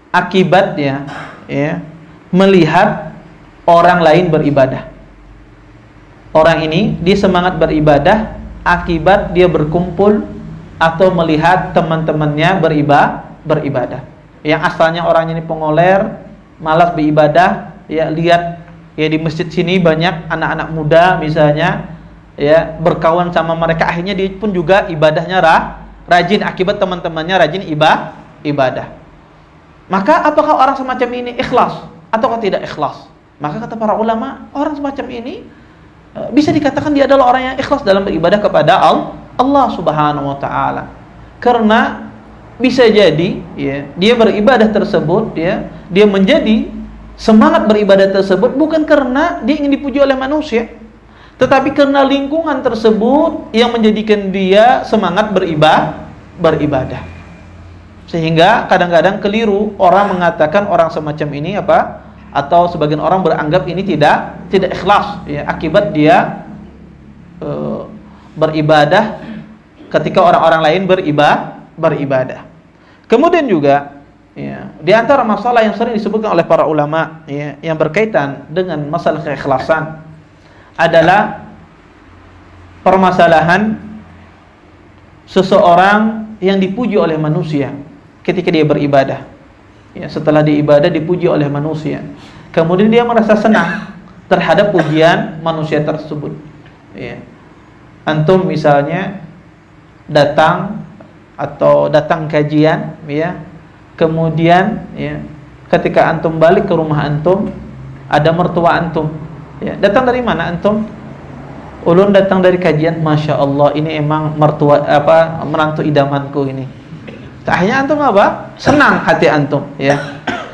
akibatnya, ya, melihat orang lain beribadah. Orang ini dia semangat beribadah akibat dia berkumpul atau melihat teman-temannya beribadah. Yang asalnya orang ini pengoler, malas beribadah, ya, lihat, ya, di masjid sini banyak anak-anak muda misalnya, ya, berkawan sama mereka, akhirnya dia pun juga ibadahnya rajin akibat teman-temannya rajin ibadah. Maka apakah orang semacam ini ikhlas atau tidak ikhlas? Maka kata para ulama, orang semacam ini bisa dikatakan dia adalah orang yang ikhlas dalam beribadah kepada Allah Subhanahu wa taala. Karena bisa jadi, ya, dia beribadah tersebut, ya, dia menjadi semangat beribadah tersebut bukan karena dia ingin dipuji oleh manusia, tetapi karena lingkungan tersebut yang menjadikan dia semangat beribadah. Sehingga kadang-kadang keliru orang mengatakan orang semacam ini apa, atau sebagian orang beranggap ini tidak ikhlas ya, akibat dia beribadah ketika orang-orang lain beribadah. Kemudian juga ya, di antara masalah yang sering disebutkan oleh para ulama ya, yang berkaitan dengan masalah keikhlasan adalah permasalahan seseorang yang dipuji oleh manusia ketika dia beribadah. Ya, setelah diibadah dipuji oleh manusia, kemudian dia merasa senang terhadap pujian manusia tersebut. Ya. Antum misalnya datang kajian, ya, kemudian ya, ketika antum balik ke rumah antum ada mertua antum. Ya, datang dari mana antum? Ulun datang dari kajian. Masya Allah, ini emang mertua menantu idamanku ini. Akhirnya antum apa? Senang hati antum, ya.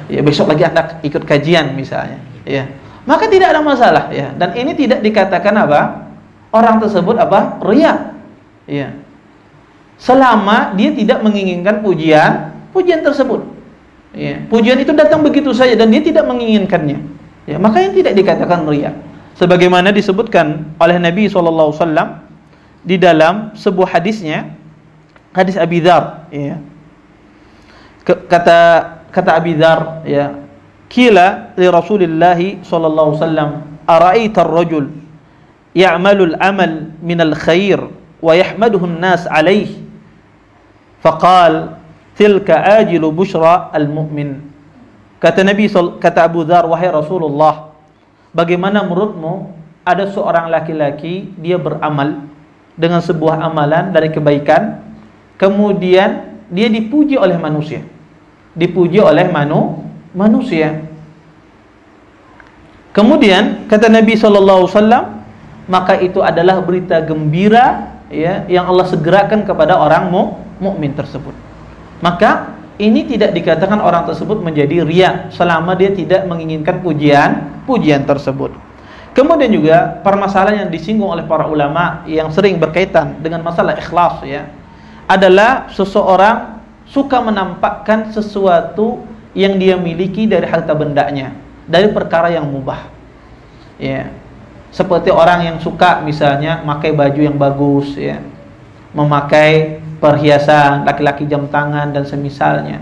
Ya, besok lagi Anda ikut kajian misalnya, ya. Maka tidak ada masalah, ya. Dan ini tidak dikatakan apa? Orang tersebut apa? Riya. Ya. Selama dia tidak menginginkan pujian tersebut. Ya. Pujian itu datang begitu saja dan dia tidak menginginkannya. Ya, maka yang tidak dikatakan riya. Sebagaimana disebutkan oleh Nabi SAW di dalam sebuah hadisnya, hadis Abi Dzar, ya. Kata Abi Dzar, ya, qila li Rasulillah sallallahu alaihi wasallam ara'aita ar-rajul ya'malu al-amal min al-khair wa yahmaduhu an-nas alayhi faqala tilka ajilu bushra al-mu'min. Kata Abu Dzar, wahai Rasulullah, bagaimana menurutmu ada seorang laki-laki dia beramal dengan sebuah amalan dari kebaikan, kemudian dia dipuji oleh manusia. Dipuji oleh manusia. Kemudian kata Nabi SAW, maka itu adalah berita gembira ya, yang Allah segerakan kepada orang mukmin tersebut. Maka ini tidak dikatakan orang tersebut menjadi riya selama dia tidak menginginkan pujian tersebut. Kemudian juga permasalahan yang disinggung oleh para ulama yang sering berkaitan dengan masalah ikhlas ya, adalah seseorang suka menampakkan sesuatu yang dia miliki dari harta bendanya, dari perkara yang mubah. Ya. Seperti orang yang suka misalnya memakai baju yang bagus ya, memakai perhiasan, laki-laki jam tangan dan semisalnya.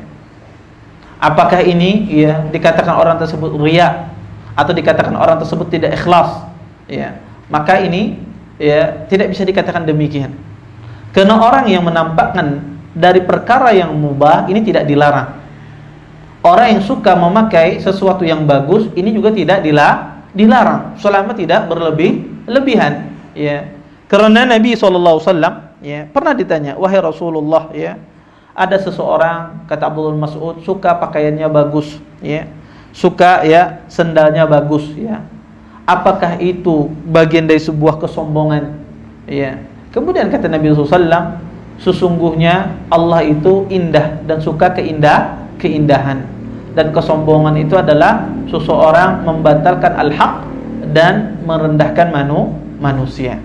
Apakah ini ya dikatakan orang tersebut riya atau dikatakan orang tersebut tidak ikhlas? Ya. Maka ini ya tidak bisa dikatakan demikian. Karena orang yang menampakkan dari perkara yang mubah ini tidak dilarang. Orang yang suka memakai sesuatu yang bagus ini juga tidak dilarang selama tidak berlebihan ya. Karena Nabi SAW ya pernah ditanya, wahai Rasulullah ya, ada seseorang, kata Abdullah Mas'ud, suka pakaiannya bagus ya, suka ya sendalnya bagus ya, apakah itu bagian dari sebuah kesombongan ya? Kemudian kata Nabi SAW, sesungguhnya Allah itu indah dan suka keindahan, dan kesombongan itu adalah seseorang membatalkan al-haq dan merendahkan manusia.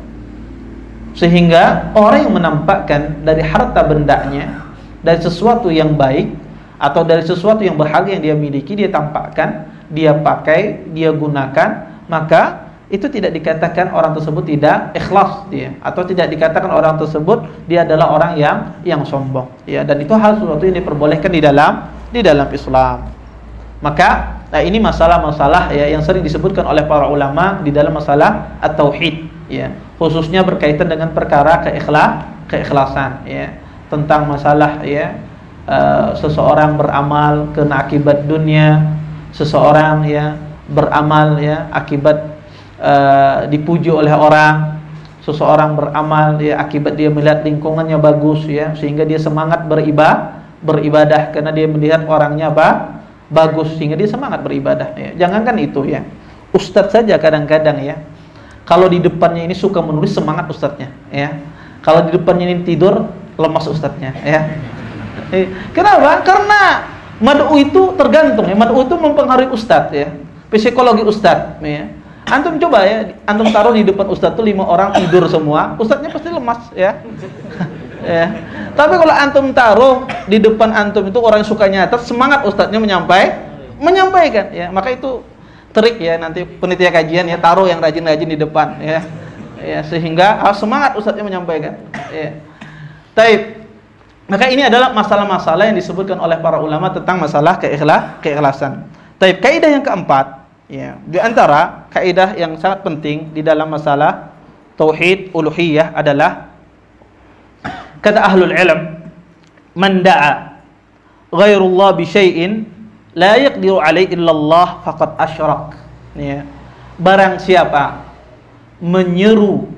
Sehingga orang yang menampakkan dari harta bendanya, dari sesuatu yang baik atau dari sesuatu yang berharga yang dia miliki, dia tampakkan, dia pakai, dia gunakan, maka itu tidak dikatakan orang tersebut tidak ikhlas dia, atau tidak dikatakan orang tersebut dia adalah orang yang sombong ya. Dan itu hal sesuatu yang diperbolehkan di dalam Islam. Maka ini masalah-masalah ya yang sering disebutkan oleh para ulama di dalam masalah at-tauhid ya, khususnya berkaitan dengan perkara keikhlasan ya, tentang masalah ya seseorang beramal kena akibat dunia, seseorang ya beramal ya akibat dipuji oleh orang, seseorang beramal ya akibat dia melihat lingkungannya bagus ya, sehingga dia semangat beribadah karena dia melihat orangnya bagus sehingga dia semangat beribadah ya. Jangankan itu ya, ustadz saja kadang-kadang ya, kalau di depannya ini suka menulis semangat ustadznya ya, kalau di depannya ini tidur lemas ustadznya ya. Kenapa? Karena mad'u itu tergantung ya, mad'u itu mempengaruhi ustadz ya, psikologi ustadz ya. Antum coba ya, antum taruh di depan ustadz tuh 5 orang tidur semua, ustadznya pasti lemas ya. Ya. Tapi kalau antum taruh di depan antum itu orang yang suka nyatet, semangat ustadznya menyampaikan. Ya, maka itu trik ya, nanti penitia kajian ya, taruh yang rajin-rajin di depan ya. Ya, sehingga semangat ustadznya menyampaikan. Ya. Taib. Maka ini adalah masalah-masalah yang disebutkan oleh para ulama tentang masalah keikhlasan. Taib. Kaidah yang keempat, ya, di antara kaidah yang sangat penting di dalam masalah tauhid uluhiyah adalah kata ahlul ilm, man da'a ghairullah bi syai'in la yaqdiru alaihi illallah faqad asyrak. Ya. Barang siapa menyeru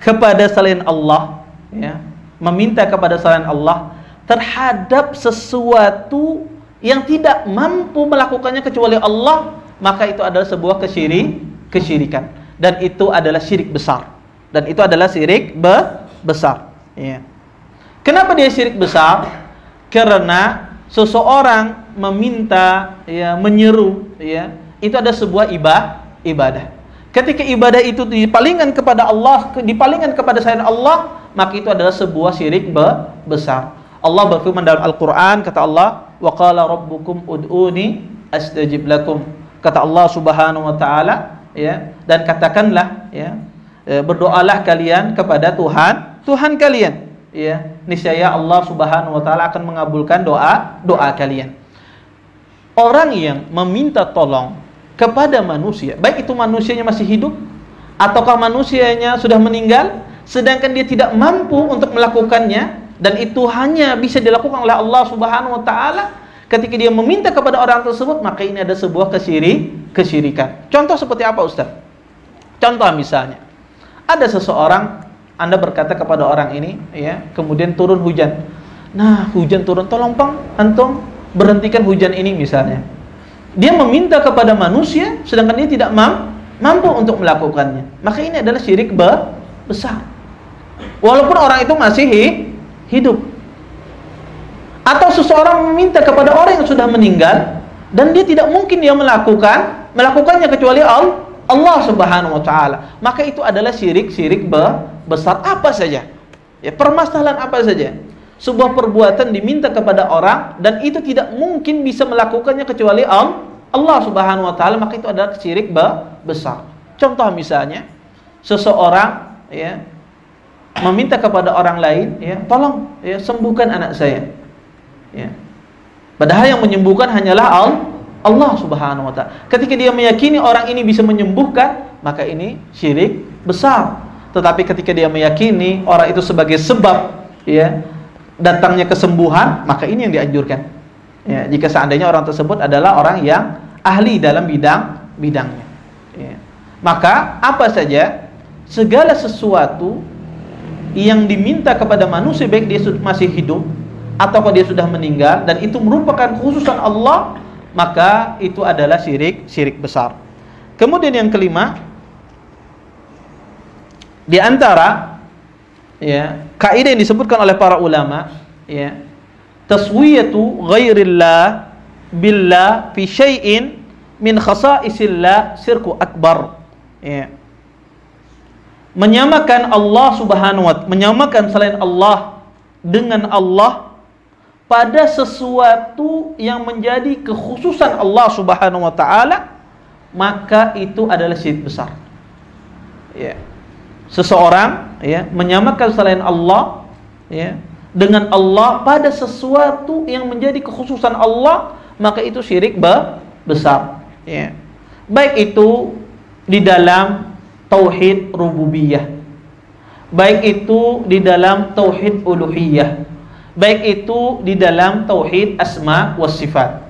kepada selain Allah, ya, meminta kepada selain Allah terhadap sesuatu yang tidak mampu melakukannya kecuali Allah, maka itu adalah sebuah kesyirikan, dan itu adalah syirik besar, dan itu adalah syirik besar. Ya. Kenapa dia syirik besar? Karena seseorang meminta, ya, menyeru, ya, itu ada sebuah ibadah. Ketika ibadah itu dipalingkan kepada Allah, dipalingkan kepada selain Allah, maka itu adalah sebuah syirik besar. Allah berfirman dalam Al-Quran, kata Allah, wa qala rabbukum ud'uni astajib lakum. Kata Allah Subhanahu wa taala, ya, dan katakanlah, ya, berdoalah kalian kepada Tuhan kalian, ya, niscaya Allah Subhanahu wa taala akan mengabulkan doa kalian. Orang yang meminta tolong kepada manusia, baik itu manusianya masih hidup ataukah manusianya sudah meninggal, sedangkan dia tidak mampu untuk melakukannya, dan itu hanya bisa dilakukan oleh Allah Subhanahu wa taala, ketika dia meminta kepada orang tersebut, maka ini ada sebuah kesyirikan. Contoh seperti apa, Ustaz? Contoh misalnya, ada seseorang, Anda berkata kepada orang ini, ya, kemudian turun hujan. Nah, hujan turun, tolong Bang, antum berhentikan hujan ini misalnya. Dia meminta kepada manusia, sedangkan dia tidak mampu untuk melakukannya. Maka ini adalah syirik besar. Walaupun orang itu masih hidup. Atau seseorang meminta kepada orang yang sudah meninggal, dan dia tidak mungkin dia melakukannya kecuali Allah Subhanahu wa taala. Maka itu adalah syirik besar apa saja. Ya, permasalahan apa saja. Sebuah perbuatan diminta kepada orang dan itu tidak mungkin bisa melakukannya kecuali Allah Subhanahu wa taala, maka itu adalah syirik besar. Contoh misalnya, seseorang, ya, meminta kepada orang lain, ya, tolong, ya, sembuhkan anak saya. Ya. Padahal yang menyembuhkan hanyalah Allah Subhanahu wa taala. Ketika dia meyakini orang ini bisa menyembuhkan, maka ini syirik besar. Tetapi ketika dia meyakini orang itu sebagai sebab, ya, datangnya kesembuhan, maka ini yang dianjurkan. Ya, jika seandainya orang tersebut adalah orang yang ahli dalam bidangnya. Ya. Maka apa saja, segala sesuatu yang diminta kepada manusia, baik dia masih hidup atau dia sudah meninggal, dan itu merupakan khususan Allah, maka itu adalah syirik besar. Kemudian yang kelima, di antara, ya, kaidah yang disebutkan oleh para ulama, ya, taswiyatu ghairillah billah fi syai'in min khasaisillah syirku akbar. Ya. Menyamakan Allah Subhanahu wa taala, menyamakan selain Allah dengan Allah pada sesuatu yang menjadi kekhususan Allah Subhanahu wa taala, maka itu adalah syirik besar. Ya. Seseorang, ya, menyamakan selain Allah, ya, dengan Allah pada sesuatu yang menjadi kekhususan Allah, maka itu syirik besar. Ya. Baik itu di dalam tauhid rububiyah, baik itu di dalam tauhid uluhiyah, baik itu di dalam tauhid asma was sifat.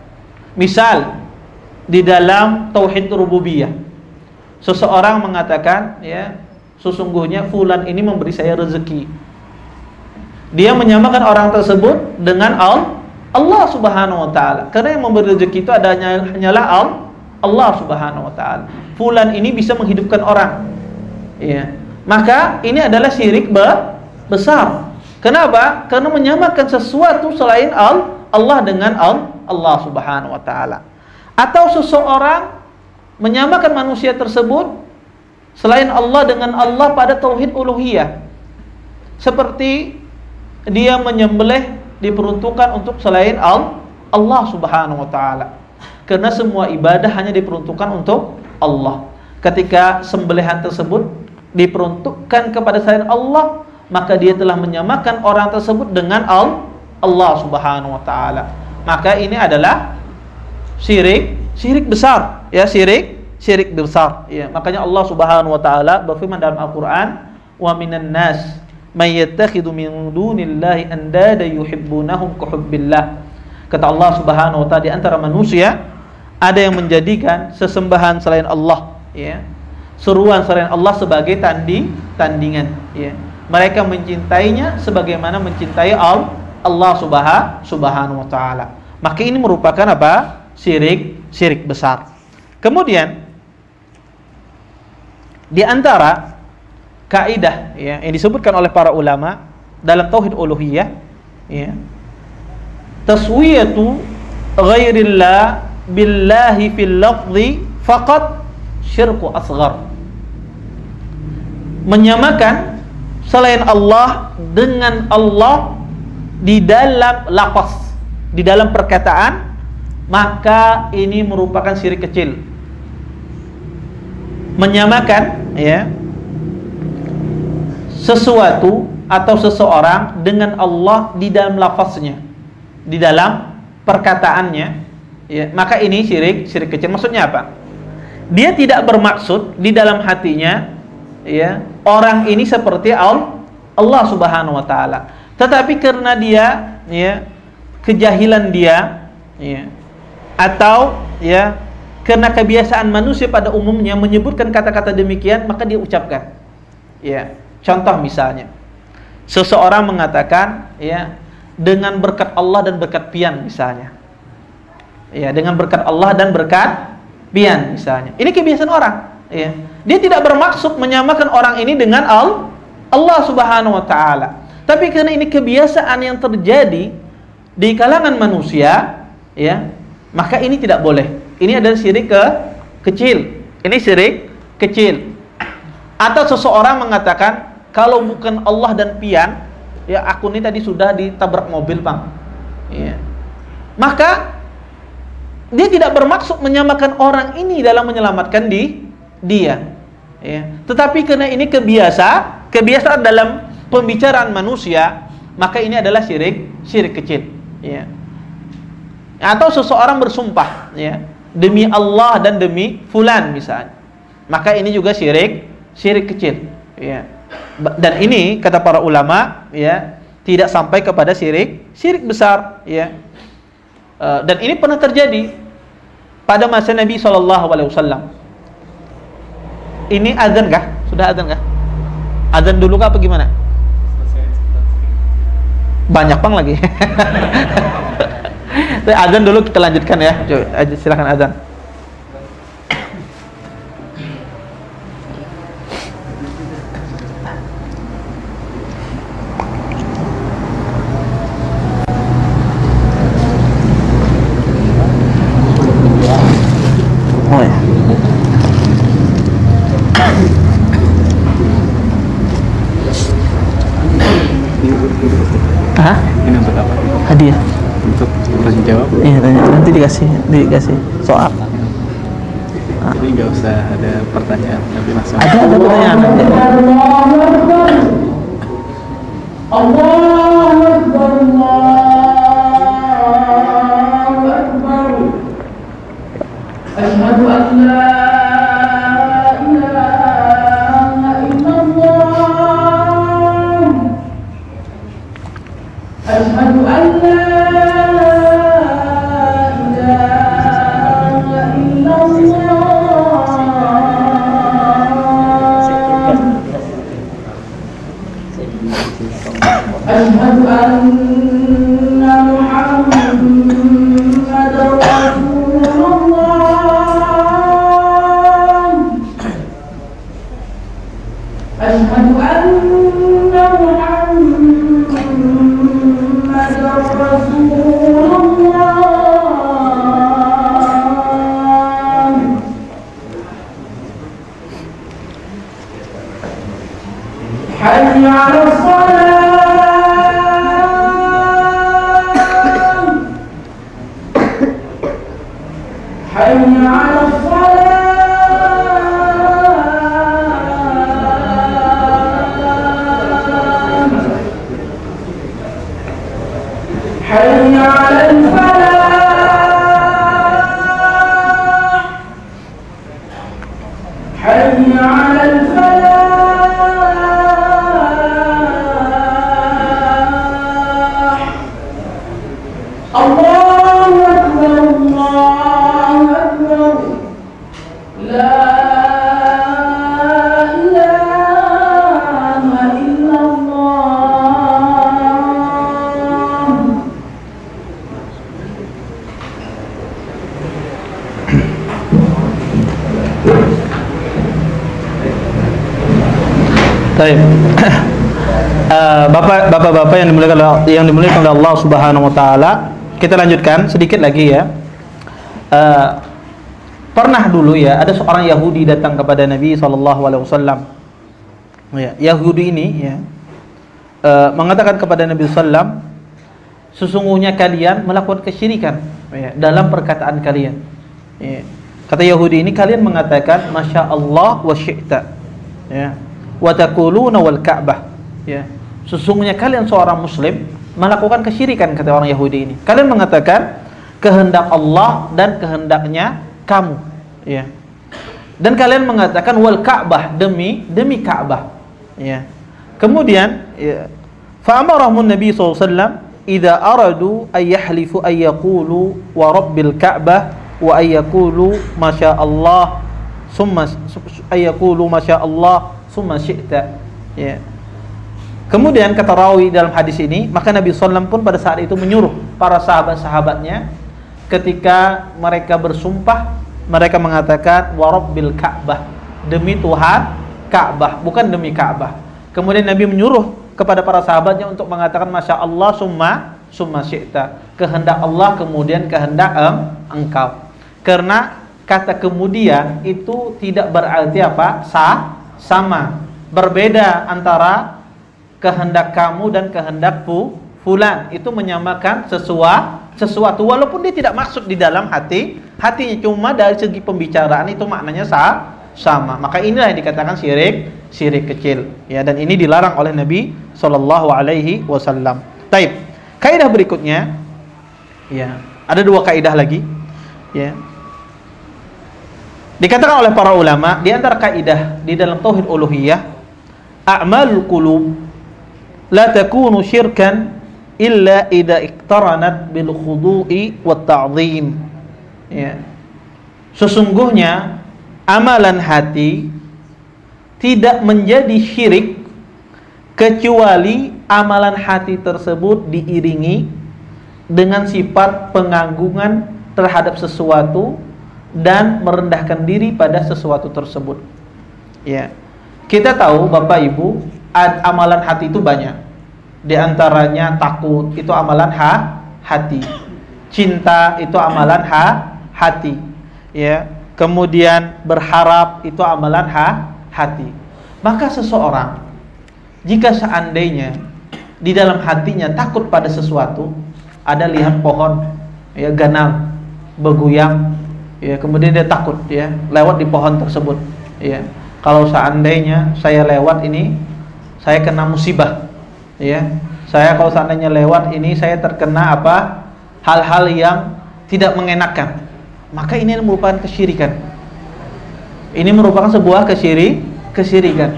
Misal di dalam tauhid rububiyah, seseorang mengatakan, ya, sesungguhnya fulan ini memberi saya rezeki. Dia menyamakan orang tersebut dengan Allah Subhanahu wa taala. Karena yang memberi rezeki itu hanyalah Allah Subhanahu wa taala. Fulan ini bisa menghidupkan orang. Ya. Maka ini adalah syirik besar. Kenapa? Karena menyamakan sesuatu selain Allah dengan Allah Subhanahu wa taala. Atau seseorang menyamakan manusia tersebut selain Allah dengan Allah pada tauhid uluhiyah. Seperti dia menyembelih diperuntukkan untuk selain Allah Subhanahu wa taala. Karena semua ibadah hanya diperuntukkan untuk Allah. Ketika sembelihan tersebut diperuntukkan kepada selain Allah, maka dia telah menyamakan orang tersebut dengan Allah Subhanahu wa taala. Maka ini adalah syirik besar, ya, syirik besar, ya. Makanya Allah Subhanahu wa taala berfirman dalam Al-Qur'an, "Wa minan nas may yattakhidhu min dunillahi andada yuhibbunahum kahubbillah." Kata Allah Subhanahu wa taala, di antara manusia ada yang menjadikan sesembahan selain Allah, ya, seruan selain Allah sebagai tandingan, ya. Mereka mencintainya sebagaimana mencintai Allah Subhanahu wa taala. Maka ini merupakan apa? Syirik besar. Kemudian di antara kaidah, ya, yang disebutkan oleh para ulama dalam tauhid uluhiyah, ya, taswiyatu ghairillah billahi fil lafzi faqat syirku asghar. Menyamakan selain Allah dengan Allah di dalam lafaz, di dalam perkataan, maka ini merupakan syirik kecil. Menyamakan, ya, sesuatu atau seseorang dengan Allah di dalam lafaznya, di dalam perkataannya, ya, maka ini syirik kecil. Maksudnya apa? Dia tidak bermaksud di dalam hatinya, ya, orang ini seperti Allah Subhanahu wa taala. Tetapi karena dia, ya, kejahilan dia, ya, atau, ya, karena kebiasaan manusia pada umumnya menyebutkan kata-kata demikian, maka dia ucapkan. Ya, contoh misalnya, seseorang mengatakan, ya, dengan berkat Allah dan berkat pian misalnya. Ya, dengan berkat Allah dan berkat pian misalnya. Ini kebiasaan orang, ya. Dia tidak bermaksud menyamakan orang ini dengan Allah Subhanahu wa taala. Tapi karena ini kebiasaan yang terjadi di kalangan manusia, ya, maka ini tidak boleh. Ini adalah syirik kecil. Ini syirik kecil. Atau seseorang mengatakan, kalau bukan Allah dan pian, ya, aku ini tadi sudah ditabrak mobil, Bang. Ya. Maka dia tidak bermaksud menyamakan orang ini dalam menyelamatkan dia. Ya. Tetapi karena ini kebiasaan dalam pembicaraan manusia, maka ini adalah syirik kecil. Ya. Atau seseorang bersumpah, ya, demi Allah dan demi fulan misalnya, maka ini juga syirik kecil, ya. Dan ini kata para ulama, ya, tidak sampai kepada syirik besar, ya. Dan ini pernah terjadi pada masa Nabi SAW. Ini azan kah? Sudah azan kah? Azan dulu kah apa gimana? Banyak bang lagi. Azan dulu, kita lanjutkan, ya. Coba, silakan azan. Oh, ya. Hah? Ini untuk apa? Hadiah. Untuk tanya jawab? Iya, nanti dikasih soal. Jadi nggak usah ada pertanyaan, tapi langsung. Ada pertanyaan. Allahu Akbar, Allahu Akbar. Asyhadu an la ilaha illallah. Asyhadu an la أشهد أن محمدًا رسول الله. أشهد أن محمدًا رسول الله. حي على الصلاة. حي على الصلاة حي على الفلاح حي على الفلاح الله أكبر الله أكبر لا إله إلا الله. Baik. Bapak-bapak yang dimuliakan oleh Allah Subhanahu wa taala, kita lanjutkan sedikit lagi ya. Pernah dulu ya ada seorang Yahudi datang kepada Nabi SAW. Ya, Yahudi ini ya mengatakan kepada Nabi SAW, sesungguhnya kalian melakukan kesyirikan ya, dalam perkataan kalian. Ya. Kata Yahudi ini, kalian mengatakan Masya Allah wa syi'ta ya, wa taquluna wal Ka'bah ya. Sesungguhnya kalian seorang muslim melakukan kesyirikan, kata orang Yahudi ini. Kalian mengatakan kehendak Allah dan kehendaknya kamu ya. Dan kalian mengatakan wal Ka'bah, demi Ka'bah ya. Kemudian ya, fa amarahum Nabi SAW idza aradu ay yahlifu ay yaqulu wa rabbil Ka'bah wa ay yaqulu masya Allah summa ay yaqulu masya Allah summa syi'ta ya. Kemudian kata rawi dalam hadis ini, maka Nabi SAW pun pada saat itu menyuruh para sahabat-sahabatnya ketika mereka bersumpah, mereka mengatakan warabbil Ka'bah, demi Tuhan Ka'bah, bukan demi Ka'bah. Kemudian Nabi menyuruh kepada para sahabatnya untuk mengatakan Masya Allah summa syi'ta, kehendak Allah kemudian kehendak engkau. Karena kata kemudian itu tidak berarti apa? Sama, berbeda antara kehendak kamu dan kehendak fulan, itu menyamakan sesuatu walaupun dia tidak maksud di dalam hatinya, cuma dari segi pembicaraan itu maknanya sama. Maka inilah yang dikatakan syirik kecil ya, dan ini dilarang oleh Nabi SAW. Taib. Kaidah berikutnya ya, ada dua kaidah lagi ya. Dikatakan oleh para ulama di antara kaidah di dalam tauhid uluhiyah, a'malul qulub la takunu syirkan illa idza iqtaranat bil khudu'i wat ta'zim ya. Sesungguhnya amalan hati tidak menjadi syirik kecuali amalan hati tersebut diiringi dengan sifat pengagungan terhadap sesuatu dan merendahkan diri pada sesuatu tersebut ya. Kita tahu Bapak Ibu, amalan hati itu banyak. Di antaranya takut, itu amalan hati. Cinta itu amalan hati ya. Kemudian berharap itu amalan hati. Maka seseorang jika seandainya di dalam hatinya takut pada sesuatu, ada lihat pohon ya ganang bergoyang ya, kemudian dia takut ya lewat di pohon tersebut ya. Kalau seandainya saya lewat ini, saya kena musibah ya. Saya kalau seandainya lewat ini, saya terkena apa? Hal-hal yang tidak mengenakan. Maka ini merupakan kesyirikan. Ini merupakan sebuah kesyirikan.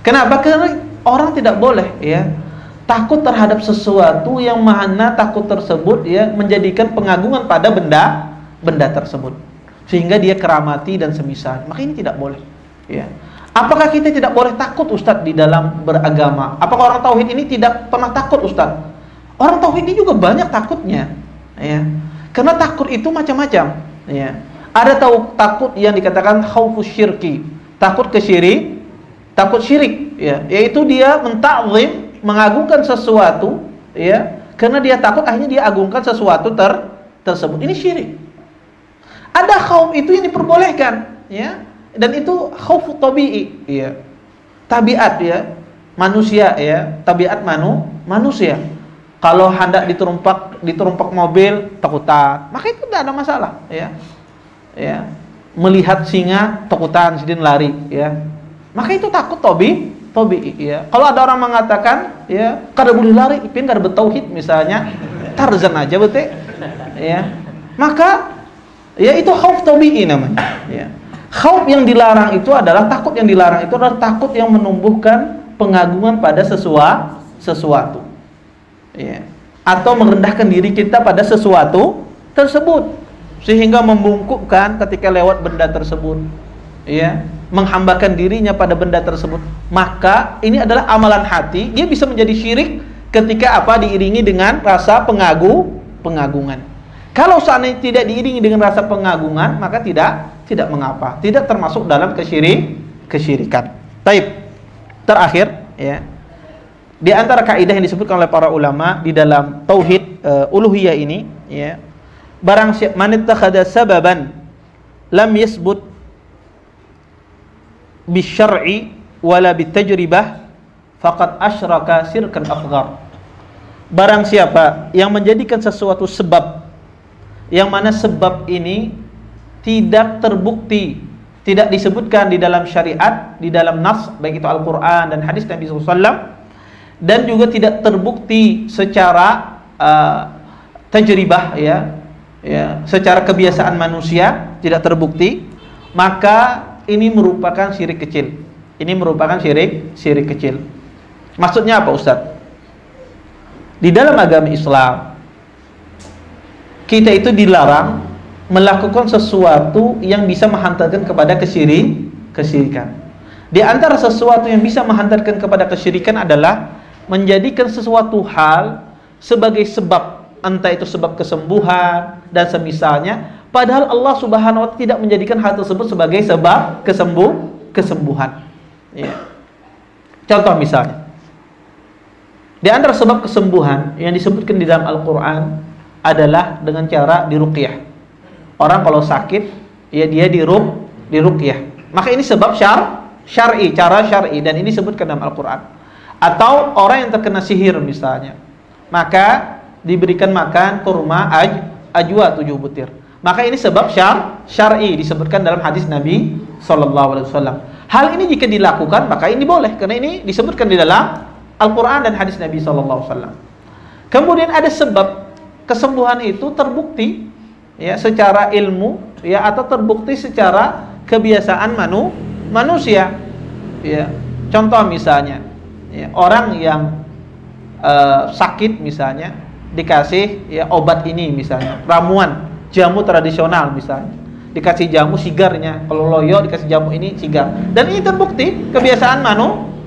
Kenapa? Karena orang tidak boleh ya takut terhadap sesuatu yang mana takut tersebut ya menjadikan pengagungan pada benda tersebut, sehingga dia keramati dan semisal. Maka ini tidak boleh. Ya. Apakah kita tidak boleh takut Ustadz di dalam beragama? Apakah orang tauhid ini tidak pernah takut Ustadz? Orang tauhid ini juga banyak takutnya ya. Karena takut itu macam-macam ya. Ada takut yang dikatakan khaufus syirki, takut syirik ya, yaitu dia mentakzim, mengagungkan sesuatu ya, karena dia takut akhirnya dia agungkan sesuatu tersebut. Ini syirik. Ada khauf itu yang diperbolehkan ya. Dan itu khauf tabi'i ya. Tabiat ya, manusia ya, tabiat manusia. Kalau hendak diterumpak mobil takutan, maka itu tidak ada masalah ya. ya, melihat singa takutan sidin lari, ya, maka itu takut tobi, ya. Kalau ada orang mengatakan, ya, kada boleh lari, ipin kada bertauhid misalnya, Tarzan aja bete, ya, maka ya itu khauf tabi'i namanya, ya. Khauf yang dilarang itu adalah takut yang dilarang itu adalah takut yang menumbuhkan pengagungan pada sesuatu, ya, atau merendahkan diri kita pada sesuatu tersebut sehingga membungkukkan ketika lewat benda tersebut, ya, menghambakan dirinya pada benda tersebut. Maka ini adalah amalan hati, dia bisa menjadi syirik ketika apa diiringi dengan rasa pengagungan. Kalau seandainya tidak diiringi dengan rasa pengagungan, maka tidak mengapa, tidak termasuk dalam kesyirikan. Taib. Terakhir, ya, di antara kaidah yang disebutkan oleh para ulama di dalam tauhid uluhiyah ini, ya, barang siapa man ittakhadha sababan lam yasbut bisyar'i wala bitajribah faqad asyraka syirkan asghar. Barang siapa yang menjadikan sesuatu sebab yang mana sebab ini tidak terbukti, tidak disebutkan di dalam syariat, di dalam nas, baik itu Al-Quran dan hadis Nabi SAW, dan juga tidak terbukti secara tajribah, ya, secara kebiasaan manusia tidak terbukti, maka ini merupakan syirik kecil. Ini merupakan syirik kecil. Maksudnya apa, Ustaz? Di dalam agama Islam kita itu dilarang melakukan sesuatu yang bisa menghantarkan kepada kesyirikan. Di antara sesuatu yang bisa menghantarkan kepada kesyirikan adalah menjadikan sesuatu hal sebagai sebab, entah itu sebab kesembuhan dan semisalnya, padahal Allah Subhanahu wa taala tidak menjadikan hal tersebut sebagai sebab kesembuhan. Ya. Contoh misalnya, di antara sebab kesembuhan yang disebutkan di dalam Al-Quran adalah dengan cara diruqyah. Orang kalau sakit, ya dia diruqyah. Maka ini sebab syar'i, cara syar'i, dan ini disebutkan dalam Al-Quran. Atau orang yang terkena sihir misalnya, maka diberikan makan kurma ajwa 7 butir. Maka ini sebab syar'i disebutkan dalam hadis Nabi SAW. Hal ini jika dilakukan maka ini boleh, karena ini disebutkan di dalam Al-Quran dan hadis Nabi SAW. Kemudian ada sebab kesembuhan itu terbukti, ya, secara ilmu, ya, atau terbukti secara kebiasaan manusia, ya. Contoh misalnya, ya, orang yang sakit misalnya dikasih, ya, obat ini misalnya, ramuan jamu tradisional misalnya, dikasih jamu sigarnya, kalau loyo dikasih jamu ini sigar, dan ini terbukti kebiasaan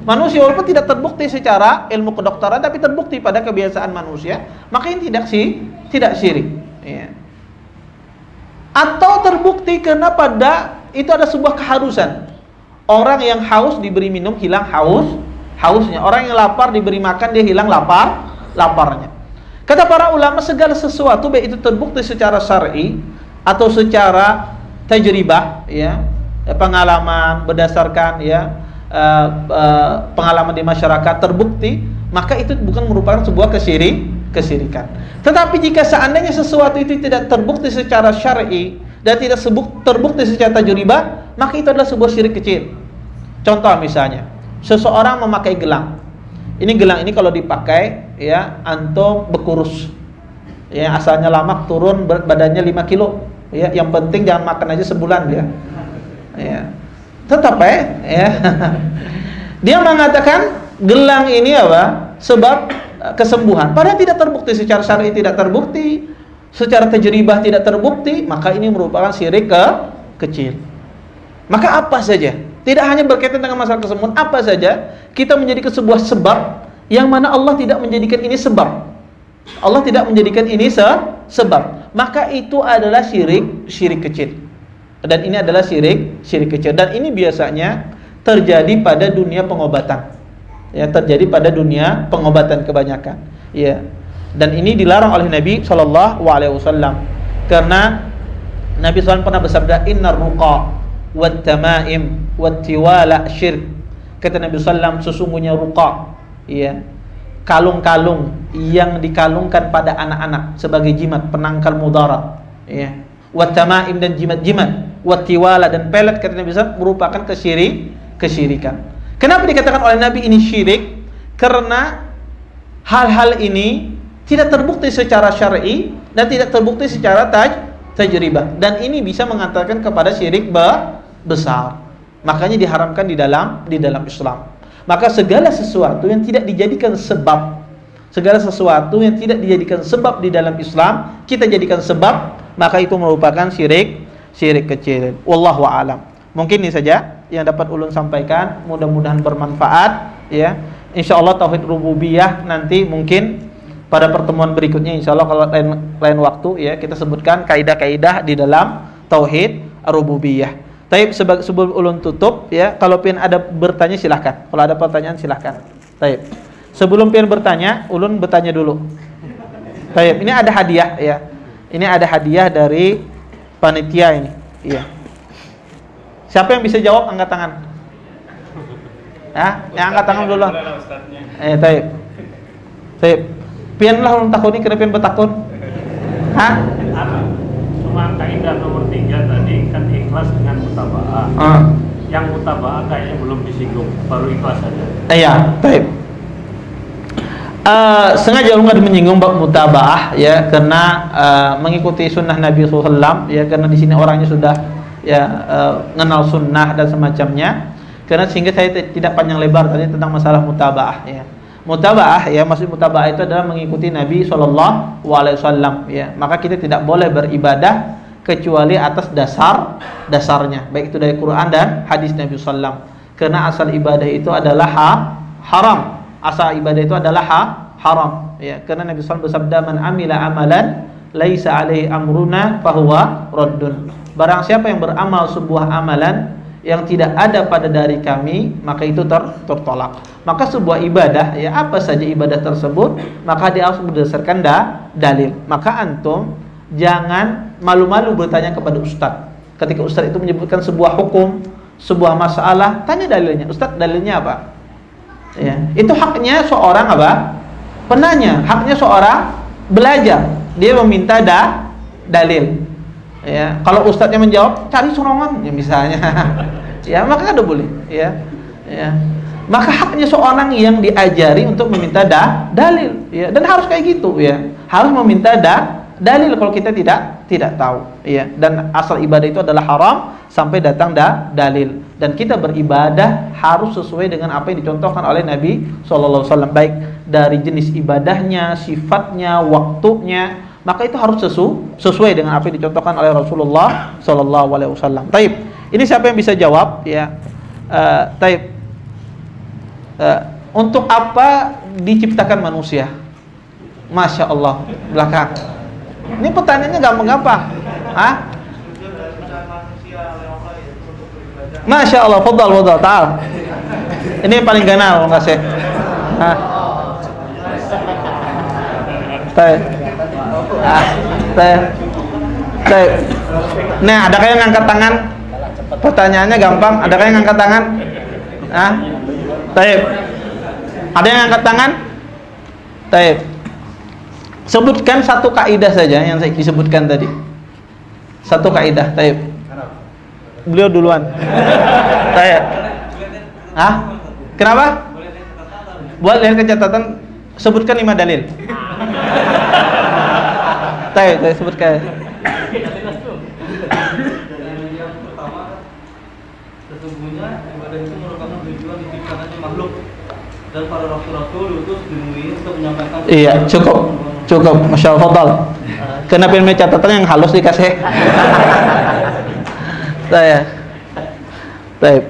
manusia, walaupun tidak terbukti secara ilmu kedokteran, tapi terbukti pada kebiasaan manusia, maka ini tidak syirik, ya. Atau terbukti karena pada itu ada sebuah keharusan. Orang yang haus diberi minum hilang hausnya. Orang yang lapar diberi makan dia hilang laparnya. Kata para ulama, segala sesuatu baik itu terbukti secara syar'i atau secara tajribah, ya, pengalaman berdasarkan, ya, pengalaman di masyarakat terbukti, maka itu bukan merupakan sebuah kesyirikan. Tetapi jika seandainya sesuatu itu tidak terbukti secara syar'i dan tidak terbukti secara tajribah, maka itu adalah sebuah syirik kecil. Contoh misalnya, seseorang memakai gelang. Ini gelang ini kalau dipakai, ya, antum berkurus, ya, asalnya lamak turun badannya 5 kilo, ya, yang penting jangan makan aja sebulan, ya. Tetap, ya. Dia mengatakan gelang ini apa? Sebab kesembuhan. Padahal tidak terbukti secara syar'i, tidak terbukti secara tajribah, tidak terbukti, maka ini merupakan syirik kecil. Maka apa saja, tidak hanya berkaitan dengan masalah kesembuhan, apa saja kita menjadikan sebuah sebab yang mana Allah tidak menjadikan ini sebab. Allah tidak menjadikan ini sebab, maka itu adalah syirik kecil. Dan ini adalah syirik kecil, dan ini biasanya terjadi pada dunia pengobatan, ya, terjadi pada dunia pengobatan kebanyakan, ya. Dan ini dilarang oleh Nabi SAW, karena Nabi SAW pernah bersabda, innar ruqa wat tamaim wat tiwala syirk. Kata Nabi SAW, sesungguhnya ruqa, ya, kalung-kalung yang dikalungkan pada anak-anak sebagai jimat, penangkal mudarat, ya, Wat tamaim dan jimat-jimat, wat tiwala dan pelet kata Nabi SAW merupakan kesyirikan. Kenapa dikatakan oleh Nabi ini syirik? Karena hal-hal ini tidak terbukti secara syar'i dan tidak terbukti secara tajribah, dan ini bisa mengantarkan kepada syirik besar. Makanya diharamkan di dalam Islam. Maka segala sesuatu yang tidak dijadikan sebab, segala sesuatu yang tidak dijadikan sebab di dalam Islam, kita jadikan sebab, maka itu merupakan syirik kecil. Wallahu a'lam. Mungkin ini saja yang dapat ulun sampaikan, mudah-mudahan bermanfaat ya. Insyaallah tauhid rububiyah nanti mungkin pada pertemuan berikutnya insyaallah kalau lain waktu ya kita sebutkan kaidah-kaidah di dalam tauhid rububiyah. Taib, sebelum ulun tutup ya, kalau pian ada bertanya silahkan. Kalau ada pertanyaan silahkan. Taib. Sebelum pian bertanya, ulun bertanya dulu. Taib, ini ada hadiah ya. Ini ada hadiah dari panitia ini. Iya. Siapa yang bisa jawab angkat tangan? Ya, yang angkat tangan dulu. Taib. Taib. Pian lah ulun takuni kira pian bertakun. Hah? Cuma kaidah nomor 3 tadi kan ikhlas dengan mutaba'ah. Yang mutaba'ah kayaknya belum disinggung, baru ikhlas saja. Iya, baik. Sengaja nggak menyinggung bab mutaba'ah ya, karena mengikuti sunnah Nabi SAW ya, karena di sini orangnya sudah ya mengenal sunnah dan semacamnya. Karena sehingga saya tidak panjang lebar tadi tentang masalah mutaba'ah ya. Mutaba'ah ya, maksud mutaba'ah itu adalah mengikuti Nabi SAW ya. Maka kita tidak boleh beribadah kecuali atas dasarnya, baik itu dari Quran dan hadis Nabi SAW. Karena asal ibadah itu adalah haram. Asal ibadah itu adalah haram ya. Karena Nabi SAW bersabda, man amila amalan laisa alaihi amruna fahuwa raddun. Barang siapa yang beramal sebuah amalan yang tidak ada pada dari kami, maka itu tertolak. Maka sebuah ibadah ya, apa saja ibadah tersebut, maka dia harus berdasarkan dalil. Maka antum jangan malu-malu bertanya kepada ustaz. Ketika ustaz itu menyebutkan sebuah hukum, sebuah masalah, tanya dalilnya. Ustaz, dalilnya apa? Ya, itu haknya seorang apa? Penanya, haknya seorang belajar. Dia meminta dalil. Ya, kalau ustadznya menjawab cari sorongan ya misalnya. Ya, maka ada boleh ya. Ya. Maka haknya seorang yang diajari untuk meminta dalil ya, dan harus kayak gitu ya. Harus meminta dalil kalau kita tidak tahu ya. Dan asal ibadah itu adalah haram sampai datang dalil. Dan kita beribadah harus sesuai dengan apa yang dicontohkan oleh Nabi SAW, baik dari jenis ibadahnya, sifatnya, waktunya. Maka itu harus sesuai dengan apa yang dicontohkan oleh Rasulullah SAW. Taib. Ini siapa yang bisa jawab? Ya. Taib. Untuk apa diciptakan manusia? Masya Allah. Belakang. Ini pertanyaannya gampang-gampang. Hah? Masya Allah. Fadal. Ta'al. Ini yang paling ganal. Makasih. Hah? Taib. Taib. Nah, adakah yang ngangkat tangan? Pertanyaannya gampang. Adakah yang ngangkat tangan? Ah, Taib. Ada yang ngangkat tangan? Taib. Sebutkan satu kaidah saja yang saya disebutkan tadi. Satu kaidah. Taib. Beliau duluan. Taib. Ah? Kenapa? Buat lihat catatan. Sebutkan 5 dalil. Taib, sebutkan. Yang pertama, sesungguhnya ibadah itu merupakan tujuan diciptakannya makhluk, dan para rasul-rasul diutus di bumi untuk menyampaikan. Iya, cukup. Masya Allah, fadal. Kenapa ini catatan yang halus dikasih? Taib.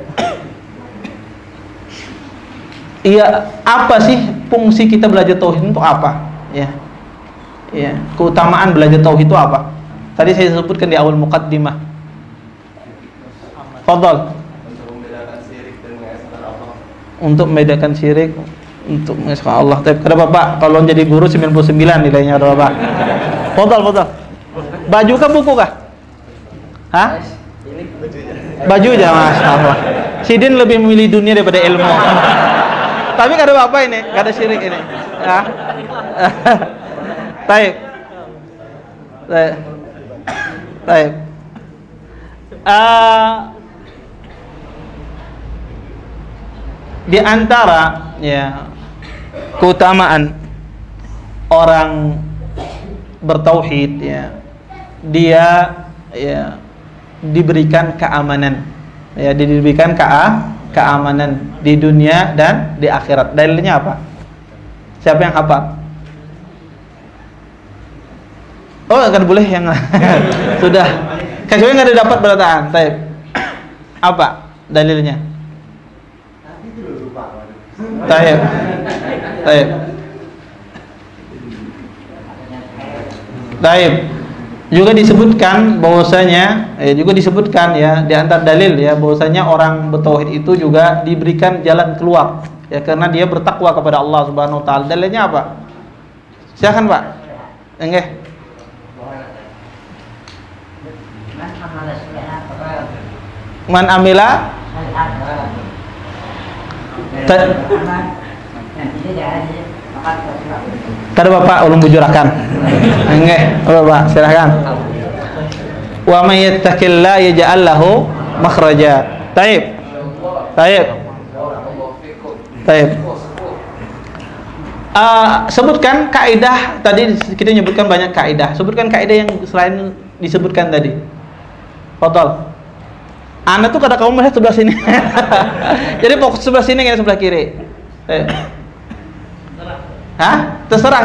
Iya, apa sih fungsi kita belajar tauhid untuk apa? Ya. Ya, keutamaan belajar tauhid itu apa? Tadi saya sebutkan di awal muqaddimah. Fadhal. Untuk membedakan syirik, untuk mengesahkan Allah. Tapi kata Bapak, kalau jadi guru 99 nilainya kata Bapak. Fadhal. Baju kah buku kah? Hah? Baju aja, Masya Allah. Sidin lebih memilih dunia daripada ilmu. Tapi kata Bapak ini, kata syirik ini. Ya. Taib. Baik. Di antara ya keutamaan orang bertauhid ya, dia ya diberikan keamanan, ya diberikan keamanan di dunia dan di akhirat. Dalilnya apa? Siapa yang hafal? Oh, kan boleh yang sudah. Kecuali nggak ada dapat berataan. Taib. Apa dalilnya? Taib. Taib. Taib. Juga disebutkan bahwasanya juga disebutkan ya di antara dalil ya bahwasanya orang bertauhid itu juga diberikan jalan keluar ya karena dia bertakwa kepada Allah Subhanahu wa taala. Dalilnya apa? Silakan, Pak. Enggak. Man amila Tadi Bapak ulun bujurakan. Nggih, Bapak silakan. Wa may yattaqillaha yaj'al lahu makhraja. Taib. Taib. Taib. Sebutkan kaidah tadi, kita menyebutkan banyak kaidah. Sebutkan kaidah yang selain disebutkan tadi. Fadhal. Anda tuh kada kamu melihat sebelah sini. Jadi fokus sebelah sini enggak sebelah kiri. Hah? Terserah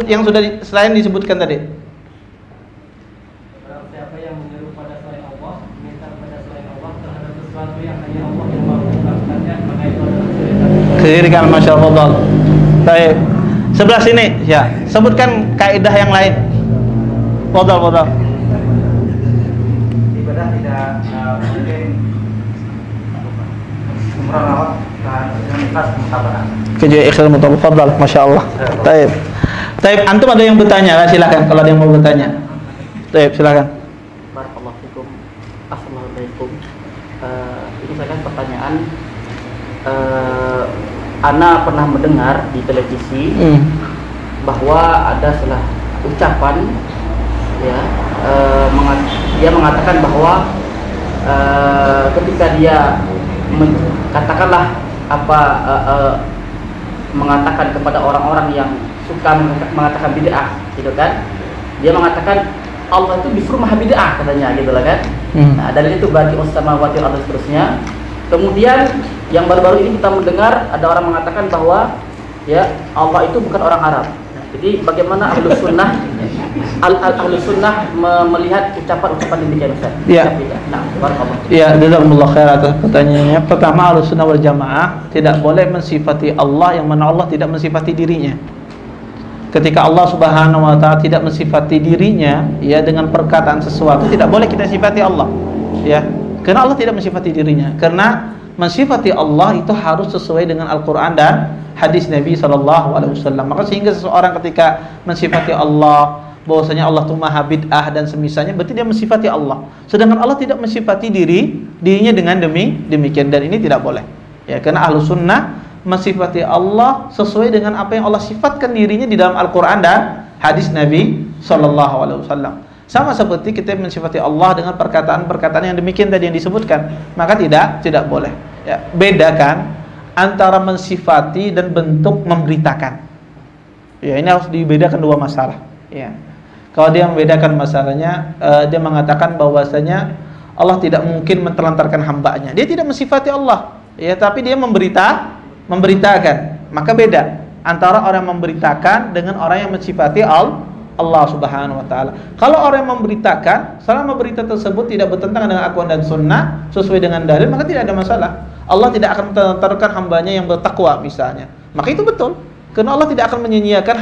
yang sudah selain disebutkan tadi. Siapa yang menyeru pada selain Allah, minta pada selain Allah terhadap sesuatu yang hanya Allah yang mampu melakukannya, maka itu adalah syirik. Kirikan masyaallah. Baik. Sebelah sini, ya. Sebutkan kaidah yang lain. Fadhal. Ibadah tidak mungkin merawat dan ikhlas mutabaah. Kerja ikhlas mutabaah. Fadhal, masyaallah. Baik. Baik, antum ada yang bertanya? Silakan kalau ada yang mau bertanya. Baik, silakan. Barakallahu fikum. Assalamualaikum. Ini saya kan pertanyaan. Ana pernah mendengar di televisi bahwa ada salah ucapan ya, dia mengatakan bahwa ketika dia katakanlah mengatakan kepada orang-orang yang suka mengatakan bid'ah, gitu kan? Dia mengatakan Allah itu justru maha bid'ah katanya, gitu lah kan? Nah, dari itu bagi samawati wal ardi seterusnya. Kemudian yang baru-baru ini kita mendengar ada orang mengatakan bahwa ya Allah itu bukan orang Arab. Jadi bagaimana Ahlus Sunnah melihat ucapan-ucapan demikian, Ustaz? Ya. Nah, barakallahu. Ya, jazakumullah khair atas pertanyaannya. Pertama, Ahlus Sunnah wal Jamaah tidak boleh mensifati Allah yang mana Allah tidak mensifati dirinya. Ketika Allah Subhanahu wa taala tidak mensifati dirinya ya dengan perkataan sesuatu, tidak boleh kita sifati Allah. Ya. Karena Allah tidak mensifati dirinya. Karena mensifati Allah itu harus sesuai dengan Al-Qur'an dan hadis Nabi SAW. Maka sehingga seseorang ketika mensifati Allah bahwasanya Allah itu maha bid'ah dan semisalnya, berarti dia mensifati Allah. Sedangkan Allah tidak mensifati dirinya dengan demikian, dan ini tidak boleh. Ya, karena Ahlus Sunnah mensifati Allah sesuai dengan apa yang Allah sifatkan dirinya di dalam Al-Qur'an dan hadis Nabi SAW. Sama seperti kita mensifati Allah dengan perkataan-perkataan yang demikian tadi yang disebutkan, maka tidak boleh. Ya, bedakan antara mensifati dan bentuk memberitakan. Ya, ini harus dibedakan dua masalah. Ya. Kalau dia membedakan masalahnya, dia mengatakan bahwasanya Allah tidak mungkin mentelantarkan hambanya. Dia tidak mensifati Allah, ya, tapi dia memberitakan. Maka beda antara orang yang memberitakan dengan orang yang mensifati Allah Subhanahu wa taala. Kalau orang yang memberitakan, selama berita tersebut tidak bertentangan dengan Al-Qur'an dan Sunnah, sesuai dengan dalil, maka tidak ada masalah. Allah tidak akan mentelantarkan hambanya yang bertakwa misalnya. Maka itu betul. Karena Allah tidak akan menyia-nyiakan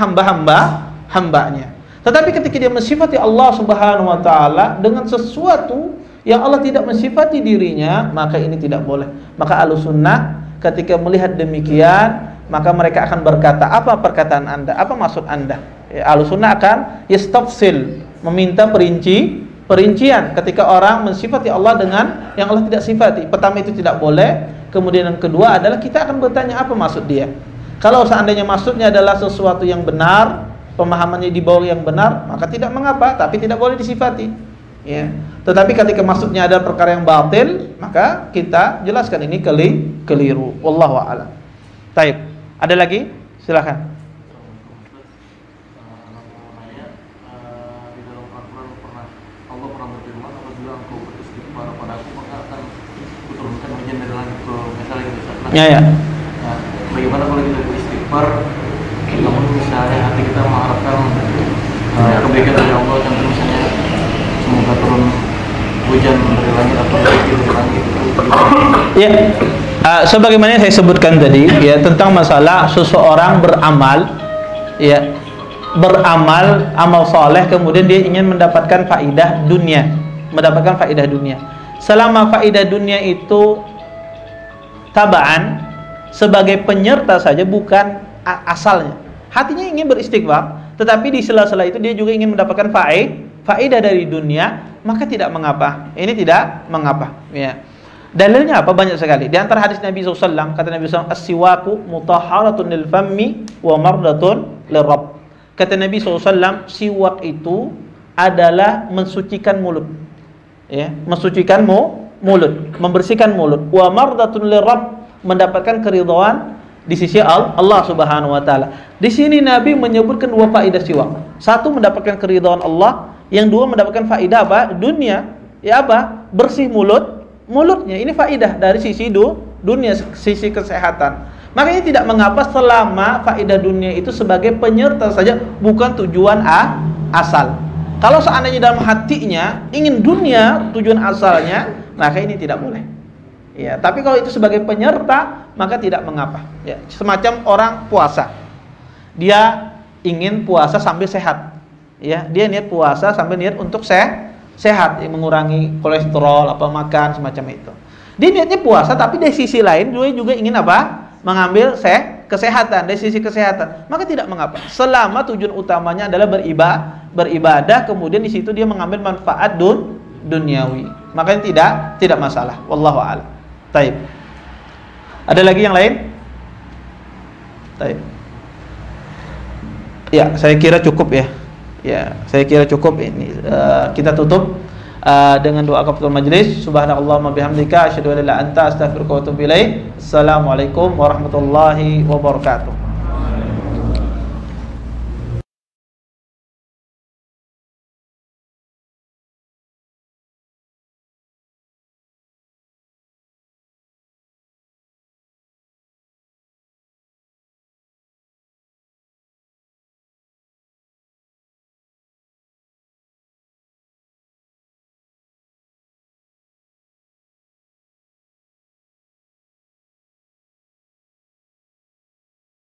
hambanya. Tetapi ketika dia mensifati Allah Subhanahu wa taala dengan sesuatu yang Allah tidak mensifati dirinya, maka ini tidak boleh. Maka Ahlus Sunnah ketika melihat demikian, maka mereka akan berkata, apa perkataan Anda? Apa maksud Anda? Ahlus Sunnah akan yastafsil, meminta perincian ketika orang mensifati Allah dengan yang Allah tidak sifati. Pertama itu tidak boleh. Kemudian yang kedua adalah kita akan bertanya apa maksud dia. Kalau seandainya maksudnya adalah sesuatu yang benar, pemahamannya di bawah yang benar, maka tidak mengapa, tapi tidak boleh disifati. ya. Tetapi ketika maksudnya ada perkara yang batil, maka kita jelaskan ini keliru. Wallahu a'lam. Taib. Ada lagi? Silakan. Di dalam Al-Quran Allah pernah berfirman, apabila engkau beristighfar padaku maka akan kuturunkan hujan dari langit, misalnya gitu. Ya. Nah, bagaimana kalau kita beristighfar namun misalnya hati kita mengharapkan kebaikan dari Allah, dan misalnya semoga turun hujan dari langit atau dari langit itu. Ya. Sebagaimana saya sebutkan tadi, ya, tentang masalah seseorang beramal, ya, beramal amal soleh, kemudian dia ingin mendapatkan faidah dunia, selama faidah dunia itu tabaan sebagai penyerta saja, bukan asalnya. Hatinya ingin beristighfar, tetapi di sela-sela itu dia juga ingin mendapatkan faidah dari dunia, maka tidak mengapa. Ini tidak mengapa, ya. Dalilnya apa? Banyak sekali. Di antara hadis Nabi SAW, kata Nabi SAW, as-siwaku mutahharatun lil fammi wa mardatun lirrabb. Kata Nabi SAW, siwak itu adalah mensucikan mulut, ya, mensucikan mulut, membersihkan mulut. Wa mardatun lirrabb, mendapatkan keridhaan di sisi Allah Subhanahu wa taala. Di sini Nabi menyebutkan dua faedah siwak. Satu, mendapatkan keridhaan Allah, yang dua, mendapatkan faedah apa? Dunia. Ya apa? Bersih mulutnya. Ini faedah dari sisi dunia, sisi kesehatan. Makanya tidak mengapa selama faedah dunia itu sebagai penyerta saja, bukan tujuan asal. Kalau seandainya dalam hatinya ingin dunia tujuan asalnya, maka ini tidak boleh. Ya, tapi kalau itu sebagai penyerta, maka tidak mengapa. Ya, semacam orang puasa, dia ingin puasa sambil sehat. Ya, dia niat puasa sambil niat untuk sehat, mengurangi kolesterol, apa makan semacam itu. Dia niatnya puasa, tapi dari sisi lain juga ingin apa? Mengambil kesehatan, dari sisi kesehatan. Maka tidak mengapa. Selama tujuan utamanya adalah beribadah, kemudian di situ dia mengambil manfaat duniawi. Makanya tidak masalah. Wallahu a'lam. Taib. Ada lagi yang lain? Taib. Ya, saya kira cukup ya. Ya, saya kira cukup ini. Kita tutup dengan doa kafatul majlis. Subhanakallahumma bihamdika asyhadu an la ilaha illa anta astaghfiruka wa atubu ilaik. Assalamualaikum warahmatullahi wabarakatuh.